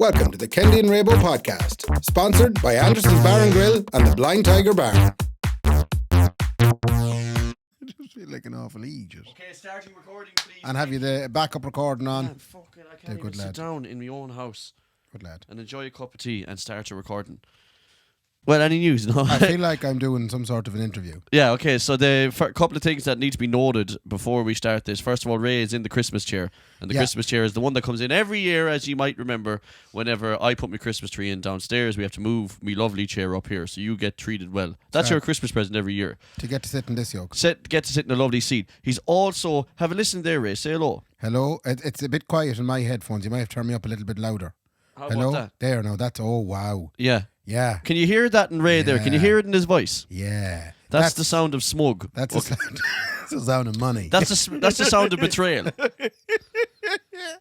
Welcome to the Kendy and Raybo podcast, sponsored by Anderson's Bar and Grill and the Blind Tiger Bar. I just feel like an awful idiot. Okay, starting recording, please. And have you the backup recording on? Man, fuck it, I can't even good sit lad. down in my own house Good lad. and enjoy a cup of tea and start a recording. Well, any news? No. I feel like I'm doing some sort of an interview. Yeah, okay, so the couple of things that need to be noted before we start this. First of all, Ray is in the Christmas chair. And the Christmas chair is the one that comes in every year, as you might remember. Whenever I put my Christmas tree in downstairs, we have to move my lovely chair up here, so you get treated well. That's your Christmas present every year. To get to sit in this yoke. Get to sit in a lovely seat. He's also... Have a listen there, Ray. Say hello. Hello. It's a bit quiet in my headphones. You might have to turn me up a little bit louder. How Hello. about that? There, now that's... Oh, wow. Yeah. Yeah. Can you hear that in Ray there? Can you hear it in his voice? Yeah. That's the sound of smug. That's the sound. That's the sound of money. That's the sound of betrayal.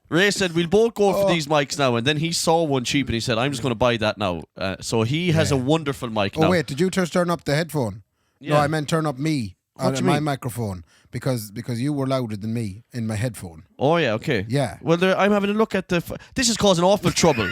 Ray said, we'll both go for these mics now. And then he saw one cheap and he said, I'm just going to buy that now. So he has a wonderful mic now. Oh, wait. Did you just turn up the headphone? Yeah. No, I meant turn up me. What do you my mean? microphone. Because you were louder than me in my headphone. Oh, yeah, okay. Yeah. Well, I'm having a look at the... This is causing awful trouble.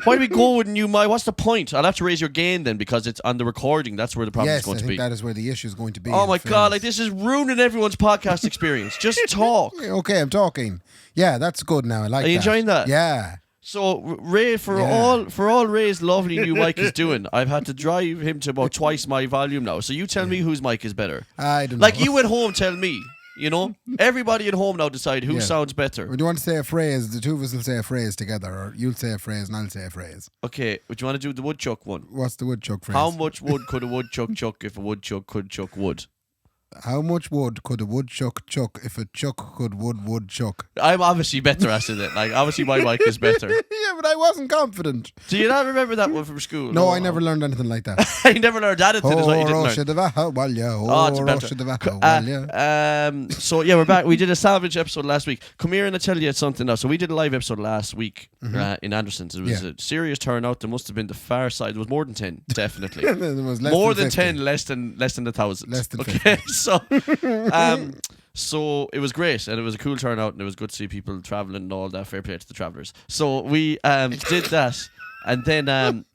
Why do we go with new mic? What's the point? I'll have to raise your gain then because it's on the recording. That's where the problem is Yes, going I to think be. that is where the issue is going to be. Oh, in my God. Like, fairness. this is ruining everyone's podcast experience. Just talk. Okay, I'm talking. Yeah, that's good now. I like that. Are you enjoying that? Yeah. So Ray, for all Ray's lovely new mic is doing, I've had to drive him to about twice my volume now. So you tell me whose mic is better. I don't know. Like you at home tell me, you know? Everybody at home now decide who Yeah. sounds better. Would you want to say a phrase? The two of us will say a phrase together, or you'll say a phrase and I'll say a phrase. Okay, would you want to do the woodchuck one? What's the woodchuck phrase? How much wood could a woodchuck chuck if a woodchuck could chuck wood? How much wood could a woodchuck chuck if a chuck could woodchuck? I'm obviously better at it. Like, obviously my mic is better. Yeah, but I wasn't confident. Do you not remember that one from school? No, I never learned anything like that. I never learned anything. Is what you didn't learn. So yeah, we're back. We did a salvage episode last week. Come here and I'll tell you something now. So we did a live episode last week in Anderson's. It was a serious turnout. There must have been the far side. There was more than 10, definitely. There was less More than than 50. 10, less than 1,000. Less than okay. So it was great and it was a cool turnout and it was good to see people travelling and all that. Fair play to the travellers. So we did that and then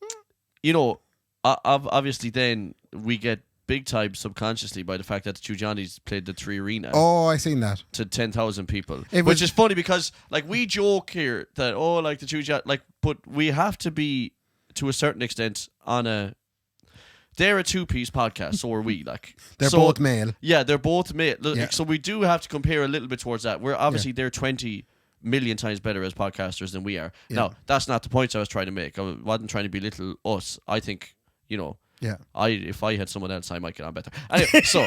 you know, obviously then we get big time subconsciously by the fact that the Two Johnnies played the 3 Arena. Oh, I seen that. To 10,000 people, It which was- is funny because like we joke here that like the Two Johnnies, like, but we have to be to a certain extent on a. They're a 2-piece podcast, so are we. Like They're both male. Yeah, they're both male. Yeah. So we do have to compare a little bit towards that. We're obviously they're 20 million times better as podcasters than we are. Yeah. Now that's not the point I was trying to make. I wasn't trying to belittle us. I think Yeah. if I had someone else, I might get on better. Anyway, so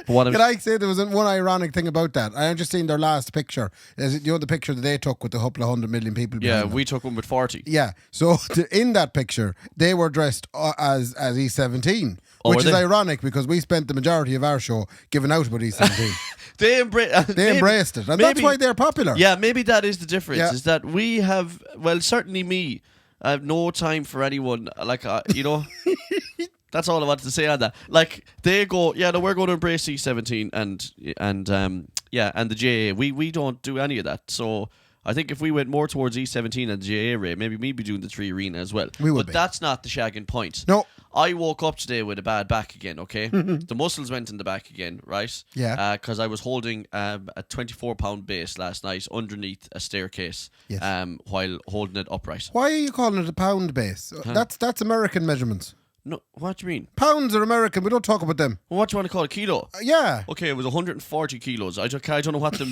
what Can I say there was one ironic thing about that? I just seen their last picture. Is it, the picture that they took with a couple of 100 million people behind them? we took one with 40. Yeah, so in that picture, they were dressed as E17, Oh, which were is they? ironic because we spent the majority of our show giving out about E17. They They embraced it, and that's why they're popular. Yeah, maybe that is the difference. Yeah. Is that we have, well, certainly me, I have no time for anyone. Like, that's all I wanted to say on that. Like, they go, we're going to embrace C17 and the JA. We don't do any of that. So I think if we went more towards E17 and the JA Ray, maybe we'd be doing the 3 Arena as well. We would But be. that's not the shagging point. No. I woke up today with a bad back again, okay? The muscles went in the back again, right? Yeah. Because I was holding a 24-pound base last night underneath a staircase Yes. while holding it upright. Why are you calling it a pound base? That's American measurements. No, what do you mean? Pounds are American. We don't talk about them. Well, what do you want to call a kilo? Yeah. Okay, it was 140 kilos. I don't know what the...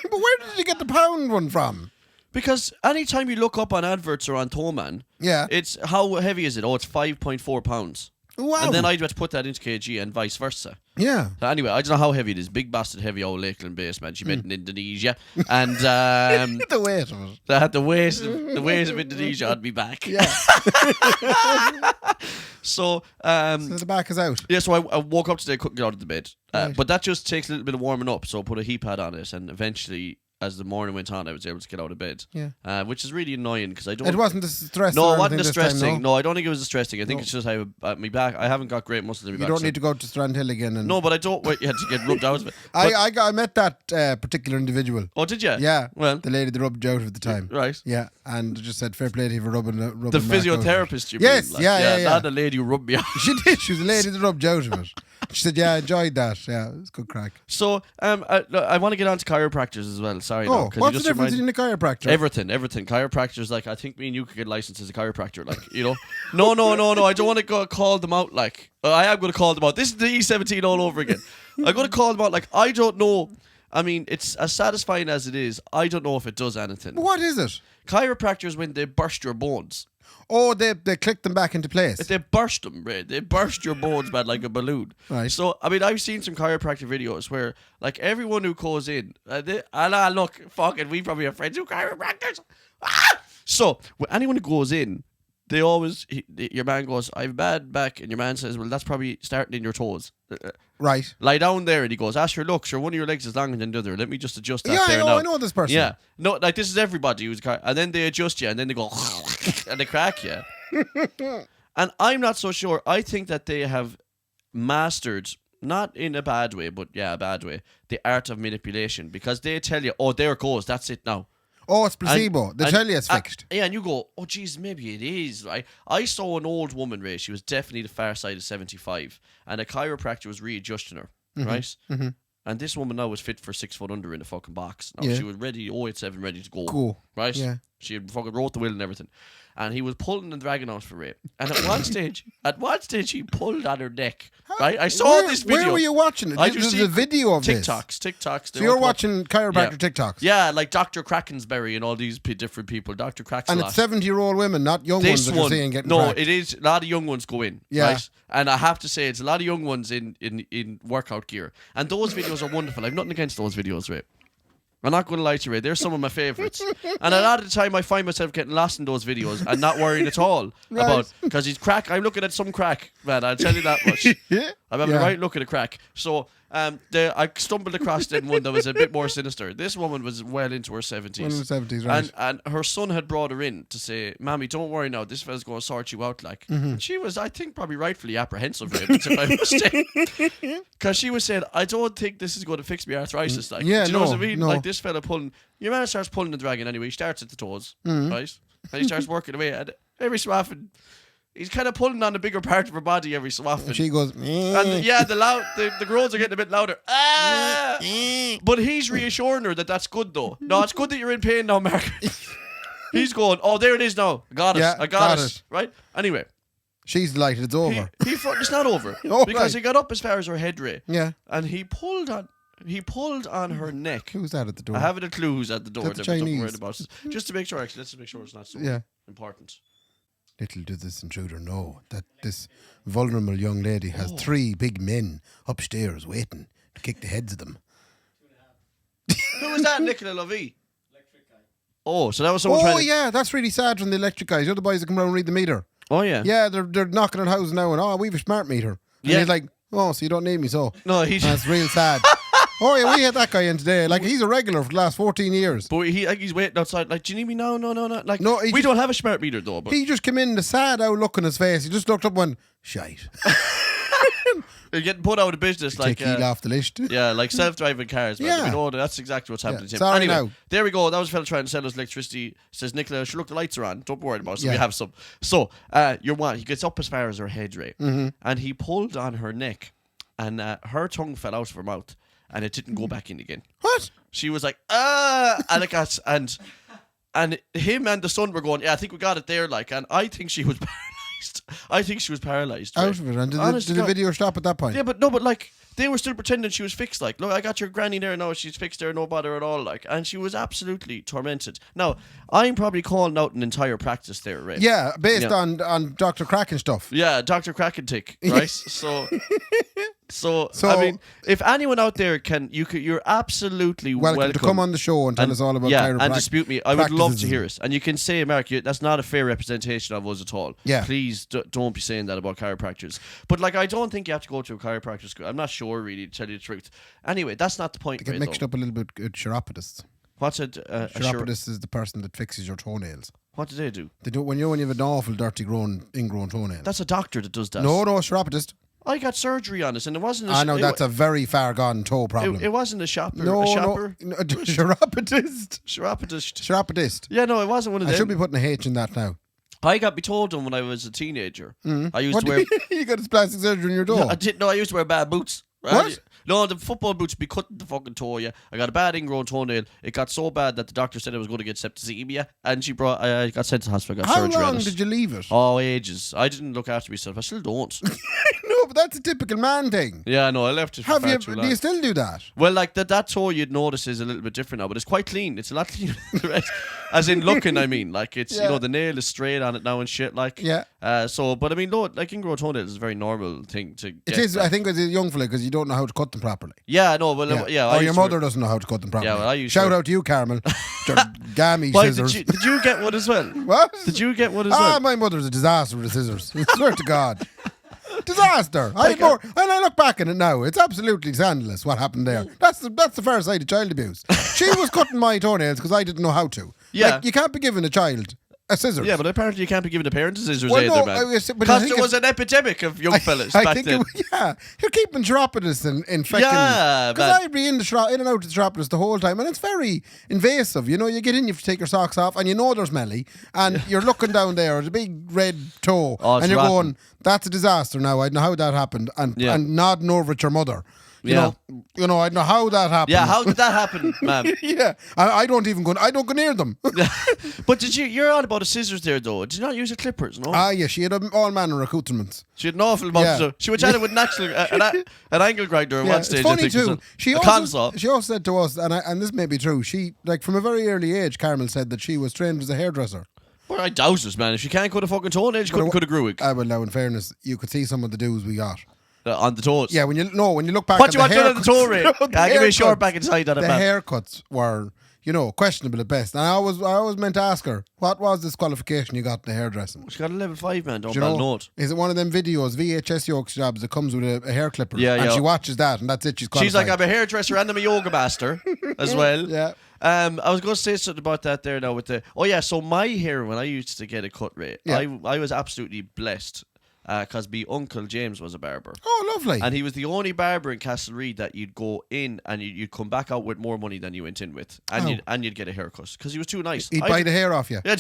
But where did you get the pound one from? Because anytime you look up on adverts or on Toman, Yeah. it's how heavy is it? Oh, it's 5.4 pounds. Wow. And then I'd have to put that into kg and vice versa. Yeah. So anyway, I don't know how heavy it is. Big bastard heavy old Lakeland base, man. She met in Indonesia. And The weight of it. I had the ways of Indonesia on me back. Yeah. So, So the back is out. yeah, so I woke up today, couldn't get out of the bed. Right. But that just takes a little bit of warming up. So I put a heat pad on it and eventually as the morning went on, I was able to get out of bed. Yeah. Which is really annoying because I don't. It wasn't distressing. No, or it wasn't anything this time, distressing. no? No, I don't think it was distressing. I think it's just my back. I haven't got great muscles in my back. You don't so- need to go to Strandhill again. And No, but I don't. You had to get rubbed out of it. But- I met that particular individual. Oh, did you? Yeah. Well, The lady that rubbed you out at the time. right. Yeah, and just said fair play to you for rubbing The Mark out of it. physiotherapist, you Yes, mean? yeah. Not the lady who rubbed me out. She did. She was the lady that rubbed you out of it. She said, "Yeah, I enjoyed that. Yeah, it was good crack." So, I want to get on to chiropractors as well. Sorry, no, Oh, 'cause you what's the just difference reminded- in a chiropractor? Everything. Chiropractors, like, I think me and you could get licensed as a chiropractor, like, you know. No. I don't want to go call them out, like. I am going to call them out. This is the E17 all over again. I'm going to call them out, like, I don't know. I mean, it's as satisfying as it is. I don't know if it does anything. What is it? Chiropractors, when they burst your bones. Oh, they clicked them back into place. They burst them, right? They burst your bones, man, like a balloon. Right. So, I mean, I've seen some chiropractic videos where, like, everyone who goes in, look, fucking, we probably have friends who chiropractors. Ah! So, when anyone who goes in, they always, your man goes, I have a bad back, and your man says, well, that's probably starting in your toes. Right. Lie down there, and he goes, Asher, look, sure, one of your legs is longer than the other. Let me just adjust that Yeah, there now. I know this person. Yeah. No, like, this is everybody who's and then they adjust you, and then they go, and they crack you. And I'm not so sure. I think that they have mastered, not in a bad way, but yeah, a bad way, the art of manipulation, because they tell you, oh, there it goes, that's it now. Oh, it's placebo. They tell you it's fixed. Yeah, and you go, oh, geez, maybe it is, right? I saw an old woman, Ray. She was definitely the far side of 75, and a chiropractor was readjusting her, right? Mm-hmm. And this woman now was fit for 6 foot under in the fucking box. Now she was ready, 087, ready to go. Right? Yeah. She had fucking wrote the will and everything. And he was pulling and dragging out for Ray. And at one stage, he pulled on her neck. Right? I saw this video. Where were you watching it? There's a video of TikToks. So you're watching chiropractor TikToks? Yeah, like Dr. Krackensberry and all these different people. Dr. Kraxelot. And it's 70-year-old women, not young ones that you're seeing getting cracked. It is. A lot of young ones go in. Yeah. Right? And I have to say, it's a lot of young ones in workout gear. And those videos are wonderful. I've nothing against those videos, Ray. I'm not going to lie to you, Ray. They're some of my favourites. And a lot of the time I find myself getting lost in those videos and not worrying at all about, because he's crack. I'm looking at some crack, man. I'll tell you that much. I'm having the right look at a crack. So I stumbled across then one that was a bit more sinister. This woman was well into her 70s. Well in the 70s, right. And her son had brought her in to say, Mammy, don't worry now. This fella's going to sort you out, like. And she was, I think, probably rightfully apprehensive, Ray, if I must say. Because she was saying, I don't think this is going to fix me arthritis. Like, Yeah, do you know no, what I mean? no. Like, this fella pulling, your man starts pulling the dragon anyway. He starts at the toes, right? And he starts working away. And every so often, he's kind of pulling on the bigger part of her body every so often. And she goes, And yeah, the groans are getting a bit louder. Ah! But he's reassuring her that that's good, though. No, it's good that you're in pain now, Mark. He's going, oh, there it is now. I got it. Yeah, I got got it. Right? Anyway. she's delighted it's over. It's not over. Oh, because right. he got up as far as her head, Ray. Yeah. And he pulled on her neck. Who's that at the door? I have it a clue who's at the door. That's that we don't Chinese. worry about. Just to make sure, actually, let's just make sure it's not so important. Little does this intruder know that this vulnerable young lady has 3 big men upstairs waiting to kick the heads of them. Who was that, Nicola Lovey? Oh, so that was someone trying to... Yeah, that's really sad from the electric guys. You're the boys that come around and read the meter. Oh, yeah. Yeah, they're knocking on houses now and, we have a smart meter. And Yeah. he's like, oh, so you don't need me, so. No, he's... That's real sad. Oh, yeah, we had that guy in today. Like, he's a regular for the last 14 years. But he's waiting outside, like, do you need me? No. Like, No, we don't have a smart meter, though. But He just came in, the sad out look on his face. He just looked up and went, shite. they're getting put out of business, like... Take heel off the list. Yeah, like self-driving cars, man. Yeah. We know that's exactly what's happening to him. Sorry Anyway, now. there we go. That was a fella trying to sell us electricity. Says, Nicola, sure, look, the lights are on. Don't worry about it. So we Yeah. have some. So, you're one. He gets up as far as her head, Ray. And he pulled on her neck. And her tongue fell out of her mouth. And it didn't go back in again. What? She was like, and it got, and him and the son were going, yeah, I think we got it there, like, and I think she was paralyzed. Out Ray. of it. And Honest did to the God. video stop at that point? Yeah, but like, they were still pretending she was fixed. Like, look, I got your granny there now. She's fixed there, no bother at all. Like, and she was absolutely tormented. Now, I'm probably calling out an entire practice there, Ray. Yeah, based on Dr. Kraken stuff. Yeah, Dr. Krakentic, right? So I mean, if anyone out there you're absolutely Welcome to come on the show and tell us all about and dispute me. I would love to practices. hear it. And you can say, Mark, that's not a fair representation of us at all. Yeah. Please don't be saying that about chiropractors. But like, I don't think you have to go to a chiropractor school. I'm not sure, really, to tell you the truth. Anyway, that's not the point. They get Ray, mixed though. up a little bit with chiropodists. What's a Chiropodist is the person that fixes your toenails. What do they do? They do when you have an awful dirty ingrown toenail. That's a doctor that does that. No, a chiropodist. I got surgery on this, and it wasn't. I know that's a very far gone toe problem. It wasn't a shopper. No, a shopper. no, chiropodist. Chiropodist. Chiropodist. Yeah, no, it wasn't one of them. I should be putting a H in that now. I got told them when I was a teenager. I used What to wear. you got his plastic surgery in your toe? I didn't know. I used to wear bad boots. Right? What? No, the football boots be cutting the fucking toe. Yeah, I got a bad ingrown toenail. It got so bad that the doctor said I was going to get septicemia, and I got sent to the hospital. Got How surgery on long it. did you leave it? Oh, ages. I didn't look after myself. I still don't. No, but that's a typical man thing. Yeah, no, I left it. For far too long. Do you still do that? Well, like that toe you'd notice is a little bit different now, but it's quite clean. It's a lot cleaner than the rest. As in looking, I mean, like it's Yeah. the nail is straight on it now and shit. Like Yeah. But I mean, no, like ingrown toenails is a very normal thing to get. It is. I think as a young fella because you don't know how to cut them properly. Yeah, no, well, yeah. Or your mother doesn't know how to cut them properly. Yeah, well, I used Shout to- out to you, Carmel. Your gammy Why, scissors. did you get one as well? What? Did you get one as Ah, well? my mother's a disaster with the scissors. I swear to God. Disaster. I had more, and I look back at it now. It's absolutely scandalous what happened there. That's the fair side of child abuse. She was cutting my toenails because I didn't know how to. Yeah. Like, you can't be giving a child a scissors. Yeah, but apparently you can't be giving a parent scissors Well, either, no, man. but I Because think there was an epidemic of young fellas back then. You're keeping chiropodists in fucking. Yeah, because man. I'd be in and out of the chiropodist the whole time, and it's very invasive. You know, you get in, you have to take your socks off, and you know they're smelly, and you're looking down there at a big red toe, Oh, it's and you're rotten. going, "That's a disaster." Now I know how that happened, and Yeah. nodding over at your mother. Yeah. You know, I know how that happened. Yeah, how did that happen, ma'am? Yeah, I don't even go. I don't go near them. But you're on about the scissors there, though. Did you not use the clippers, no? Yeah, she had all manner of accoutrements. She had an awful amount Yeah. of stuff. She was at it with an actual an angle grinder at Yeah, one stage. it's funny I think, too. was She a also console. said to us, and this may be true. She from a very early age, Carmel said that she was trained as a hairdresser. Well, I doubt it, man. If she can't cut a fucking toenail, she couldn't cut a grewig Well, now in fairness, you could see some of the dues we got. on the toes. Yeah, when you look back. What at do you want the done on the toe ring? No, the Give me a short haircuts- back inside on it, The man. haircuts were, questionable at best. And I always meant to ask her, what was this qualification you got in the hairdressing? She got a level 5, man. Don't Do you bad know, note. is it one of them videos, VHS yokes jobs that comes with a hair clipper? Yeah, and yeah. she watches that, and that's it. She's qualified. She's like, I'm a hairdresser and I'm a yoga master as well. Yeah. I was going to say something about that there now with the. Oh yeah, so my hair when I used to get a cut rate, Yeah. I was absolutely blessed because my uncle James was a barber. Oh, lovely. And he was the only barber in Castlereagh that you'd go in and you'd come back out with more money than you went in with, and Oh. you'd get a haircut because he was too nice. He'd bite the hair off you. Yeah,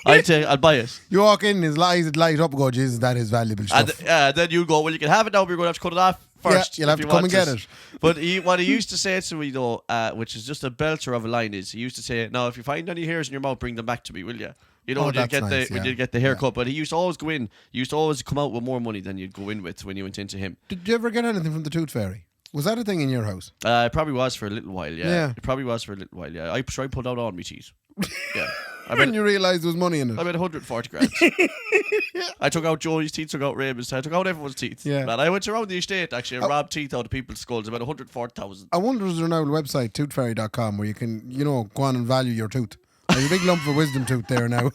I'll buy it. You walk in, his eyes would light up and go, Jesus, that is valuable stuff. And then you go, well, you can have it now, but you're going to have to cut it off first. Yeah, you'll have if to you come want and get it. But what he used to say to me, though, which is just a belter of a line, is he used to say, now, if you find any hairs in your mouth, bring them back to me, will you? You know, Oh, when you that's get nice, when yeah. you get the haircut. But he used to always go in, you used to always come out with more money than you'd go in with when you went into him. Did you ever get anything from the Tooth Fairy? Was that a thing in your house? It probably was for a little while, yeah. Yeah. It probably was for a little while, yeah. I pulled out all my teeth. Yeah. When you realised there was money in it. I made 140 grand. I took out Joey's teeth, took out Raybo's teeth, I took out everyone's teeth. Yeah. Man, I went around the estate actually and robbed teeth out of people's skulls, about 140,000. I wonder is there now a website, toothfairy.com, where you can, go on and value your tooth. There's a big lump of wisdom tooth there now.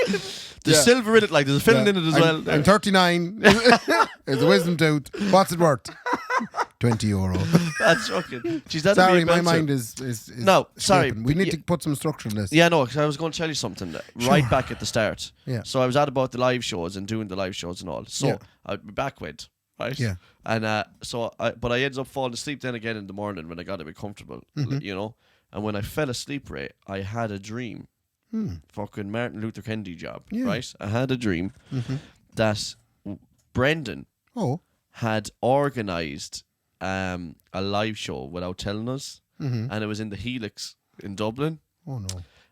There's Yeah. silver in it, like there's a filling in it as well. I'm 39. It's a wisdom tooth. What's it worth? €20. That's fucking. Jeez, that'd Sorry, be my a belter. mind is No, sorry, escaping. We but need yeah- to put some structure in this. Yeah, no, because I was going to tell you something right back at the start. Yeah. So I was at about the live shows and doing the live shows and all. So Yeah. my back went, right? Yeah. And but I ended up falling asleep then again in the morning when I got a bit comfortable, And when I fell asleep, Ray, I had a dream. Fucking Martin Luther Kendy job, Yeah. right? I had a dream that Brendan Oh. had organised a live show without telling us, and it was in the Helix in Dublin. Oh, no.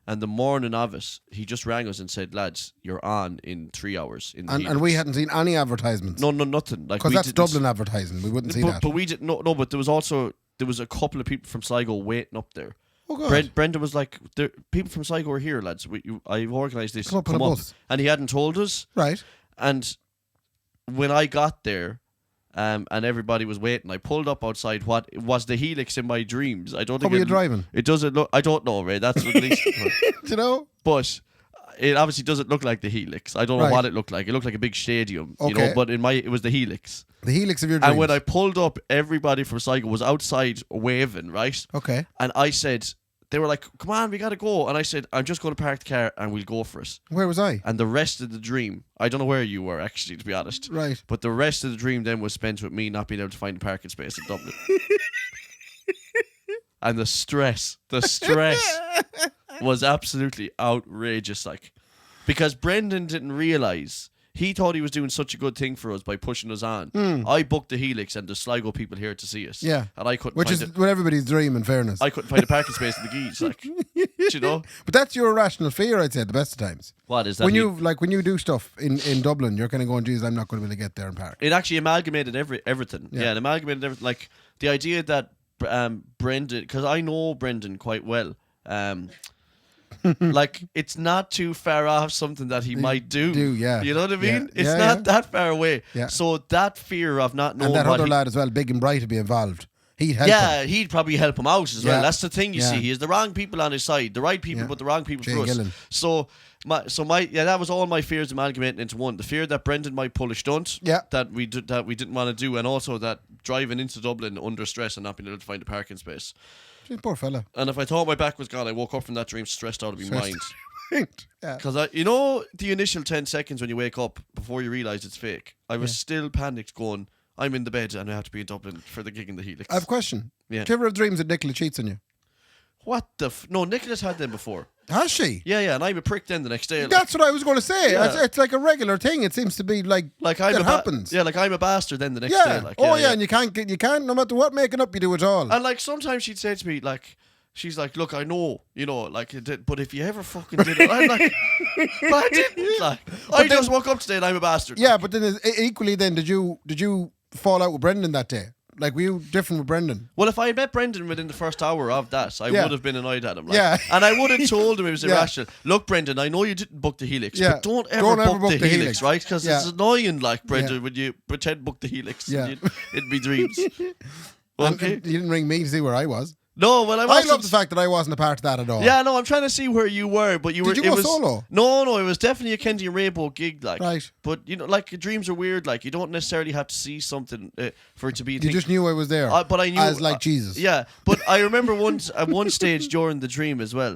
And the morning of it, he just rang us and said, "Lads, you're on in 3 hours." In the And we hadn't seen any advertisements. no, nothing. Like Because we that's didn't- Dublin advertising. We wouldn't see that. But we didn't. No. But there was a couple of people from Sligo waiting up there. Oh, God. Brendan was like, "People from Sligo are here, lads. I've organised this. Come up on a bus." And he hadn't told us. Right. And when I got there, and everybody was waiting, I pulled up outside what was the Helix in my dreams. I don't How think were you driving? It doesn't look. I don't know, Ray. That's at least. Do you know? But it obviously doesn't look like the Helix. I don't know Right. what it looked like. It looked like a big stadium, you know. Okay. But it was the Helix. The Helix of your dreams. And when I pulled up, everybody from Sligo was outside waving, right? Okay. And I said, they were like, "Come on, we gotta go." And I said, "I'm just going to park the car and we'll go for it." Where was I? And the rest of the dream, I don't know where you were actually, to be honest. Right. But the rest of the dream then was spent with me not being able to find a parking space in Dublin. And the stress was absolutely outrageous, like, because Brendan didn't realise. He thought he was doing such a good thing for us by pushing us on. I booked the Helix and the Sligo people here to see us. Yeah. And I couldn't Which find is it. what everybody's dream, in fairness. I couldn't find a parking space in the Gees, like, do you know? But that's your irrational fear, I'd say, at the best of times. What is that? When you do stuff in Dublin, you're kind of going, "Geez, I'm not going to be able to get there and park." It actually amalgamated everything. Yeah, it amalgamated everything. Like, the idea that Brendan, because I know Brendan quite well, like, it's not too far off something that he might do. Yeah. You know what I mean? Yeah. It's Yeah, not yeah. that far away. Yeah. So that fear of not knowing And that what other lad as well, big and bright, to be involved. He'd help yeah, him. he'd probably help him out as well. Yeah. That's the thing, you Yeah. see. He has the wrong people on his side. The right people, Yeah. but the wrong people Jay for us. Gillen. So that was all my fears amalgamating into one. The fear that Brendan might pull a stunt Yeah. that we didn't want to do, and also that driving into Dublin under stress and not being able to find a parking space. Gee, poor fella. And if I thought my back was gone, I woke up from that dream stressed out of my mind. Yeah. Because you know the initial 10 seconds when you wake up before you realise it's fake, I was still panicked going, I'm in the bed and I have to be in Dublin for the gig in the Helix. I have a question. Yeah. Do you ever have dreams that Nicola cheats on you? What the No, Nicholas had them before. Has she? Yeah, and I'm a prick then the next day. That's what I was going to say. Yeah. It's like a regular thing. It seems to be like I'm it happens. Yeah, like I'm a bastard then the next Yeah. day. Like, And you can't, no matter what making up you do at all. And like sometimes she'd say to me, like, she's like, "Look, I know, you know, like, but if you ever fucking did it," I'm like, "But I didn't." Like, I just woke up today and I'm a bastard. Yeah, but then equally, then did you fall out with Brendan that day? Like, were you different with Brendan? Well, if I had met Brendan within the first hour of that, I Yeah. would have been annoyed at him. Like, Yeah. And I would have told him it was Yeah. irrational. Look, Brendan, I know you didn't book the Helix, Yeah. but don't ever book the Helix, right? Because Yeah. it's annoying, like, Brendan, Yeah. when you pretend book the Helix Yeah. in me dreams. And Okay. you didn't ring me to see where I was. No, well, I I wasn't. love the fact that I wasn't a part of that at all. Yeah, no, I'm trying to see where you were, but you were. Did you it go was, solo? No, it was definitely a Kendy and Raybo gig, like. Right. But you know, like, dreams are weird. Like, you don't necessarily have to see something for it to be. A You thing. just knew I was there. But I knew as like Jesus. Yeah, but I remember at one stage during the dream as well.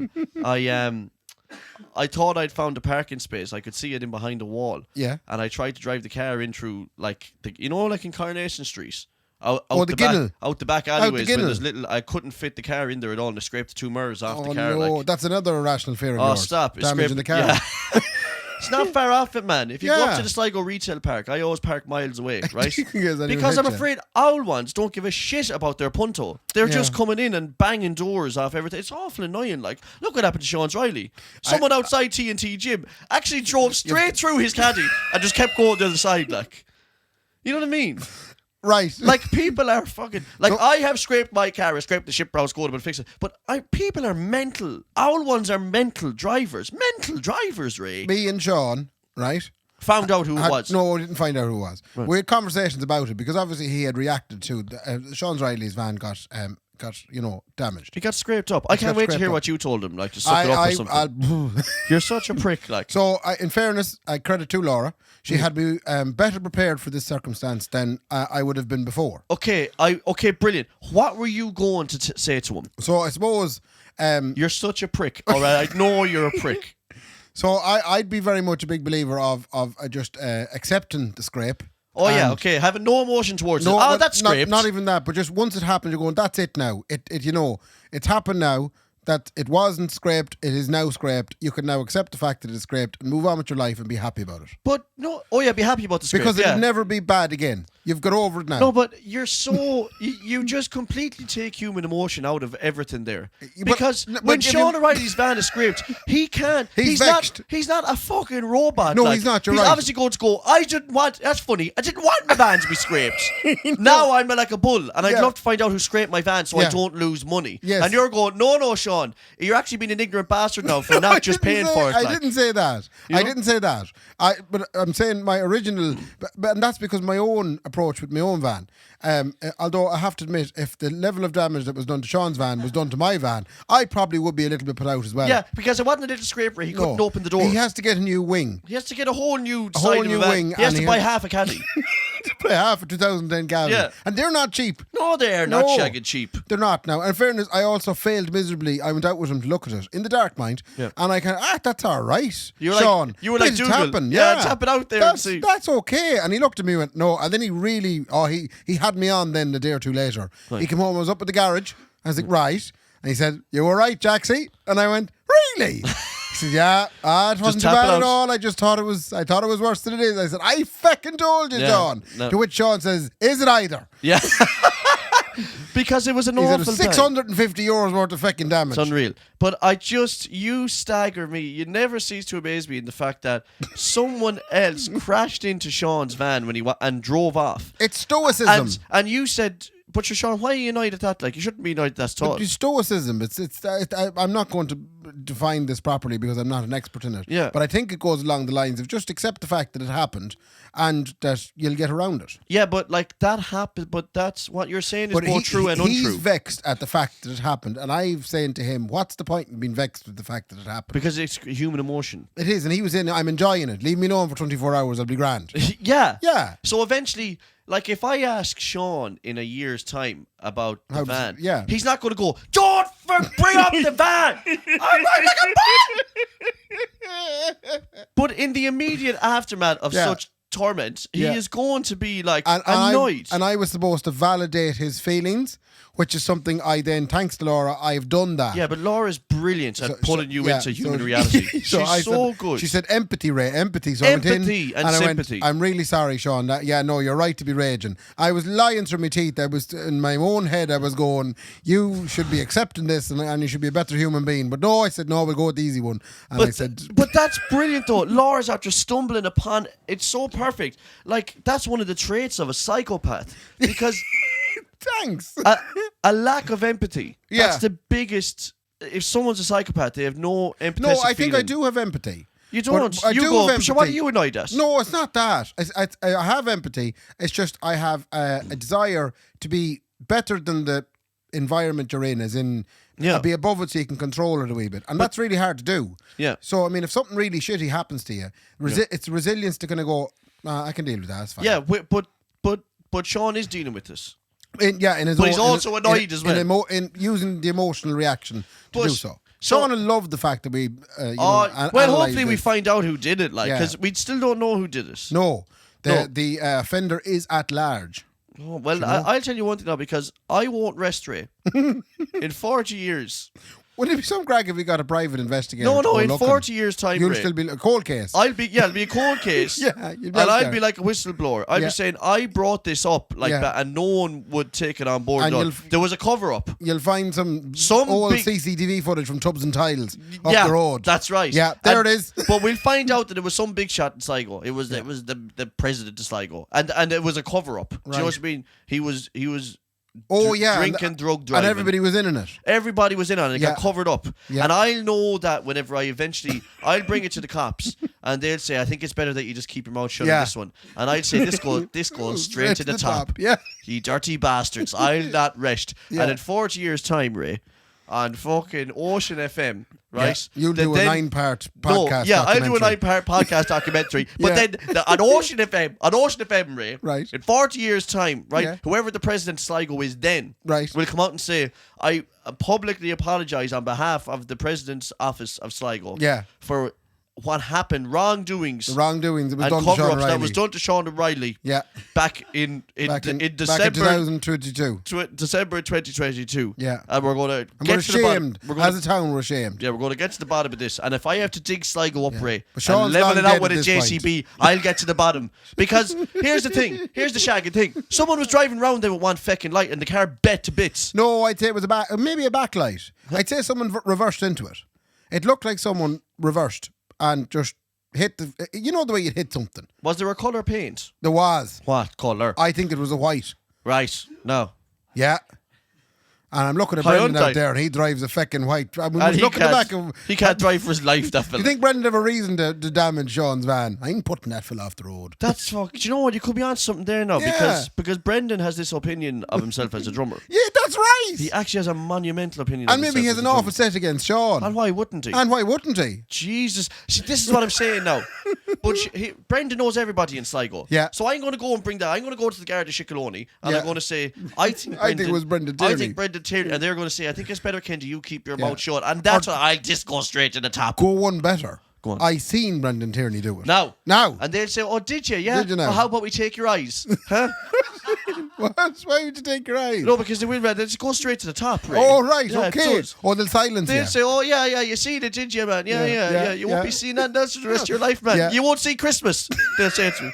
I thought I'd found a parking space. I could see it in behind a wall. Yeah. And I tried to drive the car in through, like, like in Coronation Street. Out the Ginnell. out the back alleyways. When Ginnell. there's little, I couldn't fit the car in there at all, and I scraped the two mirrors off Oh the car. no, Like, that's another irrational fear of oh, yours. stop! It Damaging the car. Yeah. It's not far off it, man. If you go Yeah. up to the Sligo retail park, I always park miles away, right? Because I didn't Because I'm hit you. afraid owl ones don't give a shit about their punto. They're just coming in and banging doors off everything. It's awful annoying. Like, look what happened to Sean Riley. Someone outside T&T Gym actually drove straight through his caddy and just kept going to the other side, like. You know what I mean? Right. Like, people are fucking. Like, I have scraped my car, I scraped the ship brows, go to and fix it. But people are mental. Owl ones are mental drivers. Mental drivers, Ray. Me and Sean, right? Found out who it was. No, I didn't find out who it was. We had conversations about it because obviously he had reacted to Sean Riley's van got damaged. He got scraped up. I can't got wait to scraped hear up. what you told him. Like, to suck it up or something. You're such a prick, like. So, in fairness, I credit to Laura. She had me better prepared for this circumstance than I would have been before. Okay, brilliant. What were you going to say to him? So I suppose You're such a prick. All right, I know you're a prick. So I'd be very much a big believer of just accepting the scrape. Oh yeah, And okay. Having no emotion towards it. no, Oh, but that's scraped. Not even that, but just once it happened, you're going, that's it now. It's happened now. That it wasn't scraped, it is now scraped. You can now accept the fact that it's scraped and move on with your life and be happy about it. But no. Oh yeah, be happy about the scrape. Because yeah. it'll never be bad again. You've got over it now. No, but you're so you just completely take human emotion out of everything there. Because but when if Sean you- O'Reilly's van is scraped, he can't. He's not. vexed. He's not a fucking robot. No, like. he's not, you're He's right. obviously going to go. I didn't want. That's funny. I didn't want my van to be scraped. Now I'm like a bull, and I'd Yeah. love to find out who scraped my van so I Yeah. don't lose money. Yes. And you're going, no, Sean. You're actually being an ignorant bastard now for not just paying for it. I like. didn't say that. You know? I didn't say that. But I'm saying my original, and that's because my own approach with my own van. Although I have to admit, if the level of damage that was done to Sean's van was done to my van, I probably would be a little bit put out as well. Yeah, because it wasn't a little scraper. He couldn't open the door. He has to get a new wing. He has to get a whole new wing. He has to buy half a caddy. To play half a 2010 Caddy. Yeah. And they're not cheap. No, they're not shagging cheap. They're not. Now, in fairness, I also failed miserably. I went out with him to look at it in the dark, mind. Yeah. And I kind of, that's all right. You were Sean, like, you were like, this is Dougal. tapping. Yeah, tap it out there and see. That's okay. And he looked at me and went, no. And then he really, he had me on then a day or two later. Right. He came home, I was up at the garage. I was like, right. And he said, you were right, Jaxie. And I went, really? He said, yeah, it wasn't too bad at all. I just thought it was worse than it is. I said, I fucking told you, Sean. No. To which Sean says, is it either? Yeah. Because it was an awful thing. 650 euros worth of fucking damage. It's unreal. But you stagger me. You never cease to amaze me in the fact that someone else crashed into Sean's van when and drove off. It's stoicism. And you said, but Sean, why are you annoyed at that? Like, you shouldn't be annoyed at that at all. It's stoicism. I'm not going to define this properly because I'm not an expert in it. Yeah. But I think it goes along the lines of just accept the fact that it happened and that you'll get around it. Yeah, but like that happened. But that's what you're saying is both true and untrue. He's vexed at the fact that it happened, and I'm saying to him, "What's the point in being vexed with the fact that it happened?" Because it's human emotion. It is, and he was in. I'm enjoying it. Leave me alone for 24 hours. I'll be grand. Yeah. Yeah. So eventually, like, if I ask Sean in a year's time about the van, he's not going to go, don't bring up the van. I'm like a van. But in the immediate aftermath of such torment, he is going to be like annoyed. And I was supposed to validate his feelings, which is something I then, thanks to Laura, I've done that. Yeah, but Laura's brilliant at pulling you into human reality. She's so good. She said empathy, Ray, empathy. So empathy and sympathy. I'm really sorry, Sean. You're right to be raging. I was lying through my teeth. I was in my own head. I was going, you should be accepting this, and you should be a better human being. But no, I said no. We'll go with the easy one. And I said, but that's brilliant though. Laura's after stumbling upon. It's so perfect. Like, that's one of the traits of a psychopath because. Thanks. A lack of empathy. Yeah. That's the biggest. If someone's a psychopath, they have no empathy. No, I think I do have empathy. You don't. I do have empathy. So what are you annoyed at? No, it's not that. I have empathy. It's just I have a desire to be better than the environment you're in, as in be above it so you can control it a wee bit. And that's really hard to do. Yeah. So, I mean, if something really shitty happens to you, it's resilience to kind of go, I can deal with that. It's fine. Yeah, but Sean is dealing with this. He's also annoyed as well. In using the emotional reaction to do so. So Sean will love the fact that we, hopefully we find out who did it, because we still don't know who did it. No, the offender is at large. Oh, well, I'll tell you one thing now, because I won't rest Ray. In 40 years. Would it be some crack if we got a private investigator? No, in 40 years' time, you'll Ray, still be a cold case. It'll be a cold case. I'll be like a whistleblower. I'll be saying, I brought this up that, and no one would take it on board. There was a cover-up. You'll find some old CCTV footage from Tubs and Tiles up the road. That's right. Yeah, it is. But we'll find out that it was some big shot in Sligo. It was the president of Sligo, and it was a cover-up. Right. Do you know what I mean? He was drinking, drug driving. And everybody was in on it. Everybody was in on it. It got covered up. Yeah. And I'll know that whenever I'll bring it to the cops, and they'll say, I think it's better that you just keep your mouth shut on this one. And I'll say, this goes straight to the top. Yeah. You dirty bastards. I'll not rest. Yeah. And in 40 years' time, Ray, on fucking Ocean FM, right? Yeah. You'll do a 9-part podcast. I'll do a 9-part podcast documentary. But then on Ocean FM, Ray, right, in 40 years' time, right, whoever the president of Sligo is then, right, will come out and say, I publicly apologise on behalf of the president's office of Sligo for what happened, wrongdoings. It was done to Sean cover-ups Riley. that was done to Sean Riley. Yeah. Back in December 2022. December 2022. Yeah. And we're going to get to the bottom. As a town, we're ashamed. Yeah, we're going to get to the bottom of this. And if I have to dig Sligo up, Ray, and level it out with a JCB, I'll get to the bottom. Because here's the thing. Here's the shagging thing. Someone was driving around there with one feckin' light and the car bet to bits. No, I'd say it was maybe a backlight. I'd say someone reversed into it. It looked like someone reversed and just hit the way you'd hit something. Was there a colour paint? There was. What colour? I think it was a white. Right. No. Yeah. And I'm looking at Hyundai. Brendan out there, and he drives a feckin' white. I mean, And look at the back of. he can't drive for his life, that Do fella. you think Brendan have a reason to damage Sean's van? I ain't putting that fella off the road. That's fuck. Do you know what? You could be on something there now Yeah. because Brendan has this opinion of himself as a drummer. Yeah, that's right. He actually has a monumental opinion. And of maybe he has himself an as a awful set against Sean. drummer. And why wouldn't he? And why wouldn't he? Jesus, see, this is what I'm saying now. But Brendan knows everybody in Sligo. Yeah. So I'm going to go and bring that. I'm going to go to the Garda Shikaloni and Yeah. I'm going to say, I think it was Brendan I Tierney. think Brendan Tierney, and they're going to say, I think it's better, Kendy, you keep your mouth shut, and that's what I just go straight to the top. Go one better. Go on. I seen Brendan Tierney do it. Now, Now. and they'll say, oh, did you? Yeah. Did you now? Well, how about we take your eyes? Huh? What? Why would you take your eyes? No, because they will. They just go straight to the top. Ray. Oh, right, Yeah, okay. it does. Or they'll silence They'll you. say, oh, yeah, you seen it, did you, man? Yeah. You won't yeah. be seeing that else for the rest of your life, man. Yeah. You won't see Christmas, they'll say to me.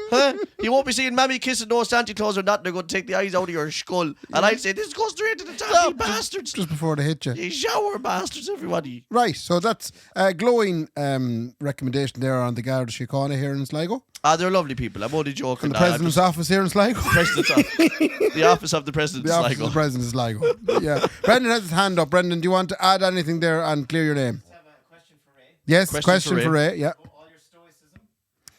Huh? You won't be seeing Mammy kissing no Santa Claus or nothing. They're going to take the eyes out of your skull. And I'd say, this goes straight to the top, you bastards. Just before they hit you. You shower bastards, everybody. Right, so that's a glowing recommendation there on the Garda Síochána here in Sligo. They're lovely people. I'm only joking. And the President's office here in Sligo. The office of the President The of office Sligo. of the President of Sligo. Yeah. Brendan has his hand up. Brendan, do you want to add anything there and clear your name? I have a question for Ray. Yes, Question question for for Ray. Yeah. All your stoicism.